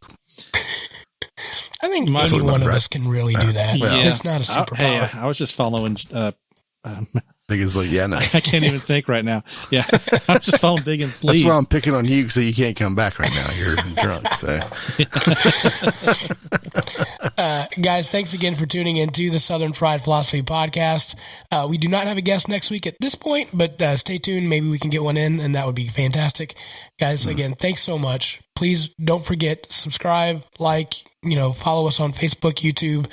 I think That's any what one I'm of right. us can really do that. Yeah. It's not a superpower. I was just following Biggun's sleep. Yeah, no. I can't even think right now. Yeah, I'm just falling big and sleep. That's why I'm picking on you, so you can't come back right now. You're drunk. So, guys, thanks again for tuning into the Southern Fried Philosophy podcast. We do not have a guest next week at this point, but stay tuned. Maybe we can get one in, and that would be fantastic. Guys, again, thanks so much. Please don't forget, subscribe, like, follow us on Facebook, YouTube,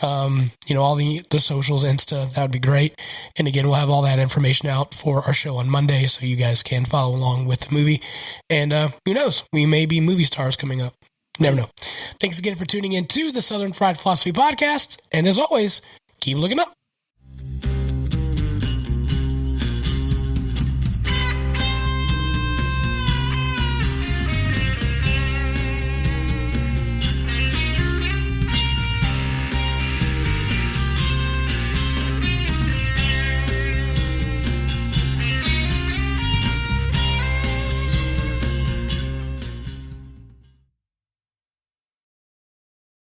all the socials, Insta. That would be great. And again, we'll have all that information out for our show on Monday, so you guys can follow along with the movie. And who knows? We may be movie stars coming up. Never know. Thanks again for tuning in to the Southern Fried Philosophy podcast. And as always, keep looking up.